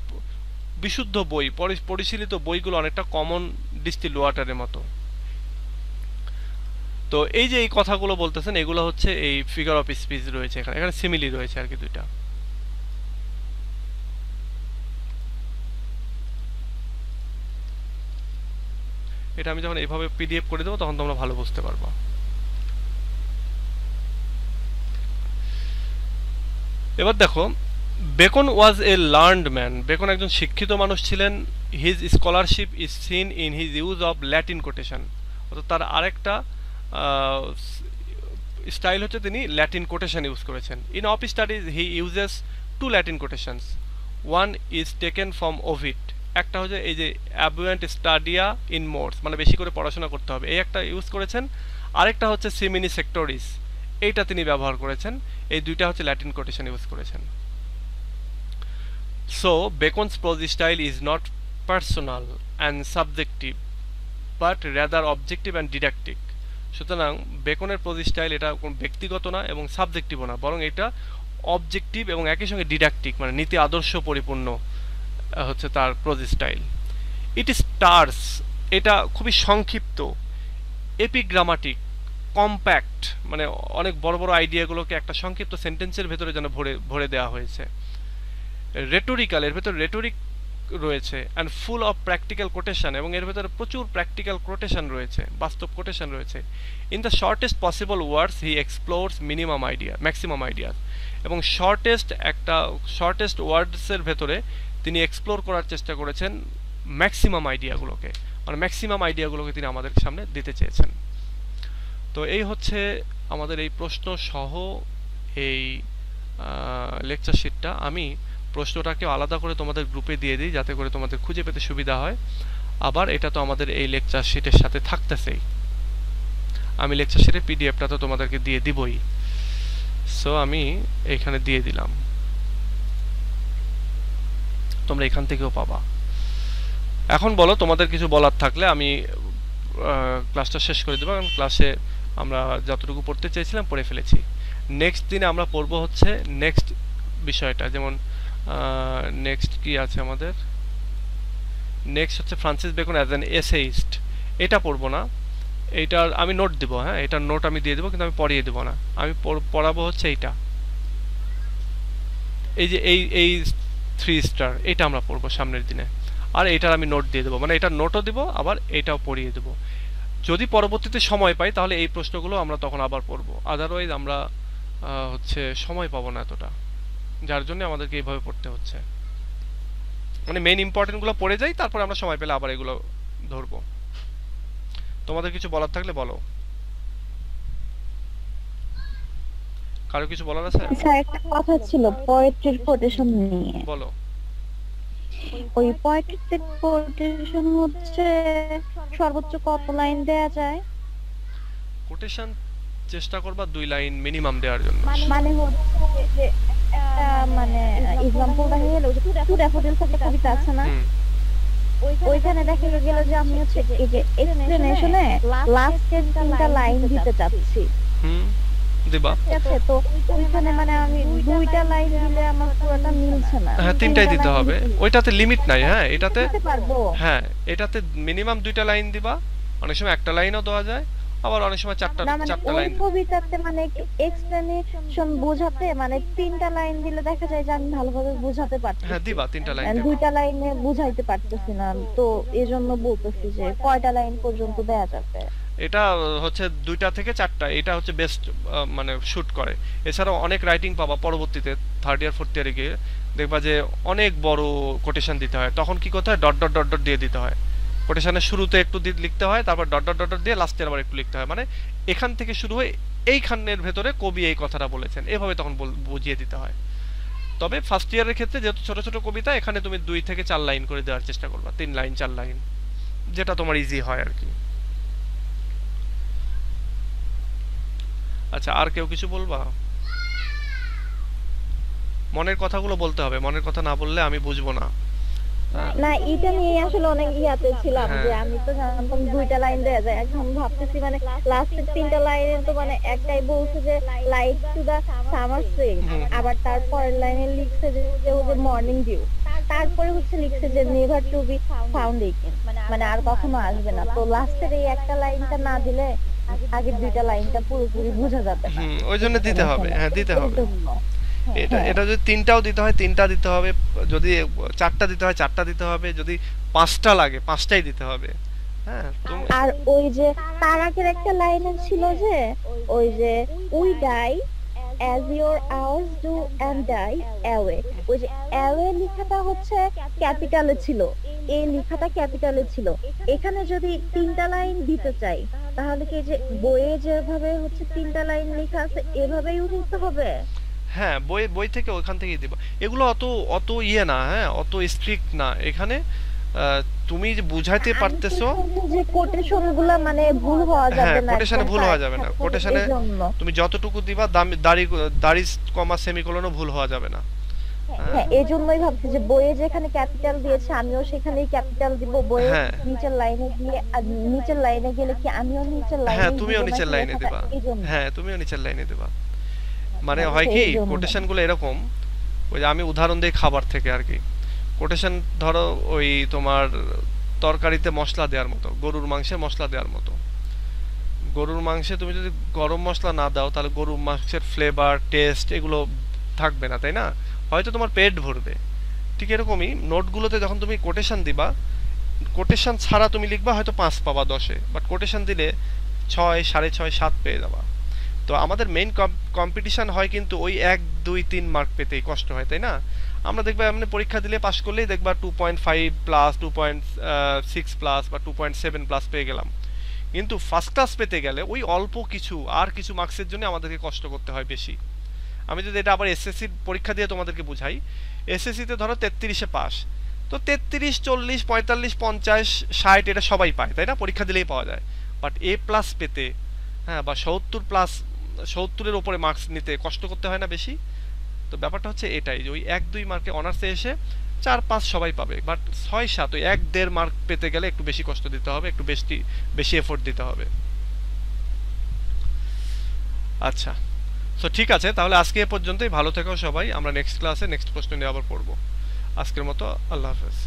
বিশুদ্ধ বই, পরিশীলিত বইগুলো অনেকটা কমন ডিস্টিল ওয়াটারের মতো। তো এই যে এই কথাগুলো বলতেছেন, এগুলো হচ্ছে এই ফিগার অফ স্পিচ রয়েছে এখানে, এখানে সিমিলি রয়েছে আর কি দুইটা। এটা আমি যখন এইভাবে পিডিএফ করে দেবো তখন তোমরা ভালো বুঝতে পারবা। এবার দেখো, Bacon was a learned man, Bacon একজন শিক্ষিত মানুষ ছিলেন। His scholarship is seen in his use of Latin quotation, অর্থাৎ তার আরেকটা স্টাইল হচ্ছে তিনি ল্যাটিন কোটেশন ইউজ করেছেন। In of studies he uses two Latin quotations, one is taken from Ovid, একটা হচ্ছে এই যে অ্যাবুয়েন্ট স্টাডিয়া ইন মোডস, মানে বেশি করে পড়াশোনা করতে হবে, এই একটা ইউজ করেছেন। আরেকটা হচ্ছে সিমিনি সেক্টরিস, এইটা তিনি ব্যবহার করেছেন। এই দুইটা হচ্ছে ল্যাটিন কোটেশন ইউজ করেছেন। So Bacon's prose style is not personal and subjective but rather objective and didactic. সুতরাং বেকনের প্রোজ স্টাইল এটা কোন ব্যক্তিগত না এবং সাবজেক্টিভও না, বরং এটা অবজেক্টিভ এবং একই সঙ্গে ডিডাক্টিক, মানে নীতি আদর্শ পরিপূর্ণ হচ্ছে তার প্রোজ স্টাইল। ইট স্টার্স, এটা খুবই সংক্ষিপ্ত, এপিগ্রামাটিক, কম্প্যাক্ট, মানে অনেক বড় বড় আইডিয়াগুলোকে একটা সংক্ষিপ্ত সেন্টেন্সের ভেতরে যেন ভরে দেওয়া হয়েছে। রেটোরিক্যাল, এর ভেতরে রেটোরিক রয়েছে, and full of practical quotation, এবং এর ভেতরে প্রচুর প্র্যাকটিক্যাল কোটেশন রয়েছে, বাস্তব কোটেশন রয়েছে। In the shortest possible words he explores maximum ideas, এবং শর্টেস্ট ওয়ার্ডসের ভেতরে তিনি এক্সপ্লোর করার চেষ্টা করেছেন ম্যাক্সিমাম আইডিয়াগুলোকে, মানে ম্যাক্সিমাম আইডিয়াগুলোকে তিনি আমাদের সামনে দিতে চেয়েছেন। তো এই হচ্ছে আমাদের এই প্রশ্ন সহ এই লেকচার শিটটা। আমি প্রশ্নটাকে আলাদা করে তোমাদের গ্রুপে দিয়ে দিই যাতে করে তোমাদের খুঁজে পেতে সুবিধা হয়। আবার এটা তো আমাদের এই লেকচার শিটের সাথে থাকতেছেই, আমি লেকচার শিটের পিডিএফটা তো তোমাদেরকে দিয়ে দিবই। সো আমি এখানে দিয়ে দিলাম, তোমরা এখান থেকেও পাবা। এখন বলো তোমাদের কিছু বলার থাকলে, আমি ক্লাসটা শেষ করে দেবো, কারণ ক্লাসে আমরা যতটুকু পড়তে চেয়েছিলাম পড়ে ফেলেছি। নেক্সট দিনে আমরা পড়বো হচ্ছে নেক্সট বিষয়টা, যেমন নেক্সট কি আছে আমাদের, নেক্সট হচ্ছে Francis Bacon as an essayist. এটা পড়বো না, এইটার আমি নোট দিব, হ্যাঁ এটার নোট আমি দিয়ে দেবো, কিন্তু আমি পড়িয়ে দেবো না। আমি পড়াবো হচ্ছে এইটা, এই যে এই 3 স্টার, এটা আমরা পড়বো সামনের দিনে। আর এটার আমি নোট দিয়ে দেবো, মানে এটার নোটও দিব আবার এটাও পড়িয়ে দেবো। যদি পরবর্তীতে সময় পাই তাহলে এই প্রশ্নগুলো আমরা তখন আবার পড়বো, আদারওয়াইজ আমরা হচ্ছে সময় পাবো না এতটা, যার জন্য আমাদেরকে এইভাবে পড়তে হচ্ছে। মানে মেইন ইম্পর্টেন্টগুলো পড়ে যাই, তারপরে আমরা সময় পেলে আবার এগুলো ধরবো। তোমাদের কিছু বলার থাকলে বলো। কারো কিছু বলার আছে? স্যার একটা কথা ছিল পোয়েট্রির কোটেশন নিয়ে। বলো। ওই পোয়েট্রির কোটেশন হচ্ছে সর্বোচ্চ কত লাইন দেয়া যায়? কোটেশন চেষ্টা করবা 2 লাইন মিনিমাম দেওয়ার জন্য। মানে হচ্ছে যে একটা মানে एग्जांपल দেখা গেল যে টু ড্যাফোডিলস একটা কবিতা আছে না, ওইখানে দেখা গেল যে আমি হচ্ছে এই যে এক্সপ্লেনেশনে লাস্টের 3টা লাইন দিতে চাচ্ছি। দিবা। ঠিক আছে, তো ওইখানে মানে আমি 2টা লাইন দিলে আমার পুরোটা মিলছে না। হ্যাঁ 3টাই দিতে হবে, ওইটাতে লিমিট নাই। হ্যাঁ এটাতে দিতে পারবো। হ্যাঁ এটাতে মিনিমাম 2টা লাইন দিবা, অনেক সময় একটা লাইনও দেওয়া যায়, আবার অনেক সময় চারটা না মানে ওই লাইন। কবিতাতে মানে এক্সপ্লেনেশন বোঝাতে মানে 3টা লাইন দিলে দেখা যায় যে আমি ভালোভাবে বোঝাতে পারতেছি। হ্যাঁ দিবা 3টা লাইন দিবা। 2টা লাইনে বুঝাইতে পারতেছি না, তো এজন্য বলতেছি যে কয়টা লাইন পর্যন্ত দেয়া যাবে। এটা হচ্ছে 2টা থেকে 4টা, এটা হচ্ছে বেস্ট মানে শুট করে। এছাড়াও অনেক রাইটিং পাবা পরবর্তীতে 3rd ইয়ার 4th ইয়ারে গিয়ে দেখবা যে অনেক বড় কোটেশন দিতে হয়, তখন কি করতে হয় ডট ডট ডট ডট দিয়ে দিতে হয়। কোটেশনের শুরুতে একটু লিখতে হয়, তারপর ডট ডট ডট ডট দিয়ে লাস্টে আবার একটু লিখতে হয়, মানে এখান থেকে শুরু হয়ে এইখানের ভেতরে কবি এই কথাটা বলেছেন, এভাবে তখন বুঝিয়ে দিতে হয়। তবে ফার্স্ট ইয়ারের ক্ষেত্রে যেহেতু ছোট ছোট কবিতা, এখানে তুমি 2 থেকে 4 লাইন করে দেওয়ার চেষ্টা করবা, 3 লাইন 4 লাইন, যেটা তোমার ইজি হয় আর কি। আচ্ছা আর কেউ কিছু বলবা? মনের কথাগুলো বলতে হবে, মনের কথা না বললে আমি বুঝবো না। না এটা নিয়ে আসলে অনেক ইয়াতে ছিলাম যে হ্যাঁ আমি তো জানতাম 2টা লাইন দেয়া যায়, এখন ভাবতেছি মানে লাস্টের 3টা লাইনে তো মানে একটাই বলছে যে light to the summer swing, আবার তারপরের লাইনে লিখছে যে ও যে মর্নিং ডিউ, তারপরে হচ্ছে লিখছে যে never to be found again, মানে আর কখনো আসবে না। তো লাস্টের এই একটা লাইনটা না দিলে আগের 2টা লাইনটা পুরোপুরি বোঝা যাবে না, ওই জন্য দিতে হবে। হ্যাঁ দিতে হবে, এটা হ্যাঁ। এটা যদি 3টাও দিতে হয় 3টা দিতে হবে, যদি 4টা দিতে হয় 4টা দিতে হবে, যদি 5টা লাগে 5টাই দিতে হবে। হ্যাঁ তুমি আর ওই যে তার আগের একটা লাইনে ছিল যে ওই যে we die as your hours do and die away, ওই যে away লেখাটা হচ্ছে ক্যাপিটালে ছিল, এই লেখাটা ক্যাপিটালে ছিল। এখানে যদি 3টা লাইন দিতে চাই তাহলে কি যে বইয়ে যেভাবে হচ্ছে 3টা লাইন লেখা আছে এভাবেই উঠাতে হবে? হ্যাঁ বই বই থেকে ওখান থেকেই দেবো। এগুলো অত অত ইয়ে না, হ্যাঁ অত স্ট্রিক্ট না এখানে। তুমি যে বুঝাইতে আমি তো পারতেছো। শুনছি যে কোটেশন গুলা মানে ভুল হওয়া হ্যাঁ যাবে না, কোটেশনে একদম ভুল হওয়া যাবে না, পারফেক্ট কোটেশনে এই জন্য। তুমি যতটুকু দিবা দাড়ি দাড়ি কমা সেমিকোলনও ভুল হওয়া যাবে না। হ্যাঁ এই জন্যই ভাবছি যে বইয়ে যেখানে ক্যাপিটাল দিয়েছে আমিও সেখানেই ক্যাপিটাল দিব, বইয়ে হ্যাঁ নিচের লাইনে গিয়ে আর নিচের লাইনে গেলে কি আমিও নিচের হ্যাঁ লাইনে তুমিও দিব নিচের নাকি লাইনে লেখাটা, দিবা। এই জন্য। হ্যাঁ তুমিও নিচের লাইনে দিবা। মানে হ্যাঁ হয় কি সেই জন্য। কোটেশনগুলো এরকম, ওই যে আমি উদাহরণ দিই খাবার থেকে আর কি। কোটেশন ধরো ওই তোমার তরকারিতে মশলা দেওয়ার মতো, গরুর মাংসে মশলা দেওয়ার মতো। গরুর মাংসে তুমি যদি গরম মশলা না দাও তাহলে গরুর মাংসের ফ্লেভার টেস্ট এগুলো থাকবে না, তাই না? হয়তো তোমার পেট ভরবে। ঠিক এরকমই নোটগুলোতে যখন তুমি কোটেশন দিবা, কোটেশন ছাড়া তুমি লিখবা হয়তো 5 পাবা 10-এ, বাট কোটেশন দিলে 6, 6.5, 7 পেয়ে যাবা। তো আমাদের মেইন কম্পিটিশন হয় কিন্তু ওই 1, 2, 3 মার্ক পেতেই কষ্ট হয়, তাই না? আমরা দেখবা এমনি পরীক্ষা দিলে পাশ করলেই দেখবা 2.5 প্লাস 2.6 প্লাস বা 2.7 প্লাস পেয়ে গেলাম। কিন্তু ফার্স্ট ক্লাস পেতে গেলে ওই অল্প কিছু আর কিছু মার্কসের জন্য আমাদেরকে কষ্ট করতে হয় বেশি। আমি যদি এটা আবার এসএসসি পরীক্ষা দিয়ে তোমাদেরকে বুঝাই, এসএসসিতে ধরো 33-এ পাস, তো 33, 40, 45, 50, 60 এটা সবাই পায়, তাই না? পরীক্ষা দিলেই পাওয়া যায়। বাট এ প্লাস পেতে, হ্যাঁ, বা 70+, 70-এর ওপরে মার্কস নিতে কষ্ট করতে হয় না বেশি? তো ব্যাপারটা হচ্ছে এটাই, যে ওই 1-2 মার্কে অনার্সে এসে 4-5 সবাই পাবে, বাট 6-7 ওই 1-1.5 মার্ক পেতে গেলে একটু বেশি কষ্ট দিতে হবে, একটু বেশি বেশি এফোর্ট দিতে হবে। আচ্ছা, সো ঠিক আছে, তাহলে আজকে এ পর্যন্তই। ভালো থেকো সবাই, আমরা নেক্সট ক্লাসে নেক্সট প্রশ্ন নিয়ে আবার পড়বো। আজকের মতো আল্লাহ হাফেজ।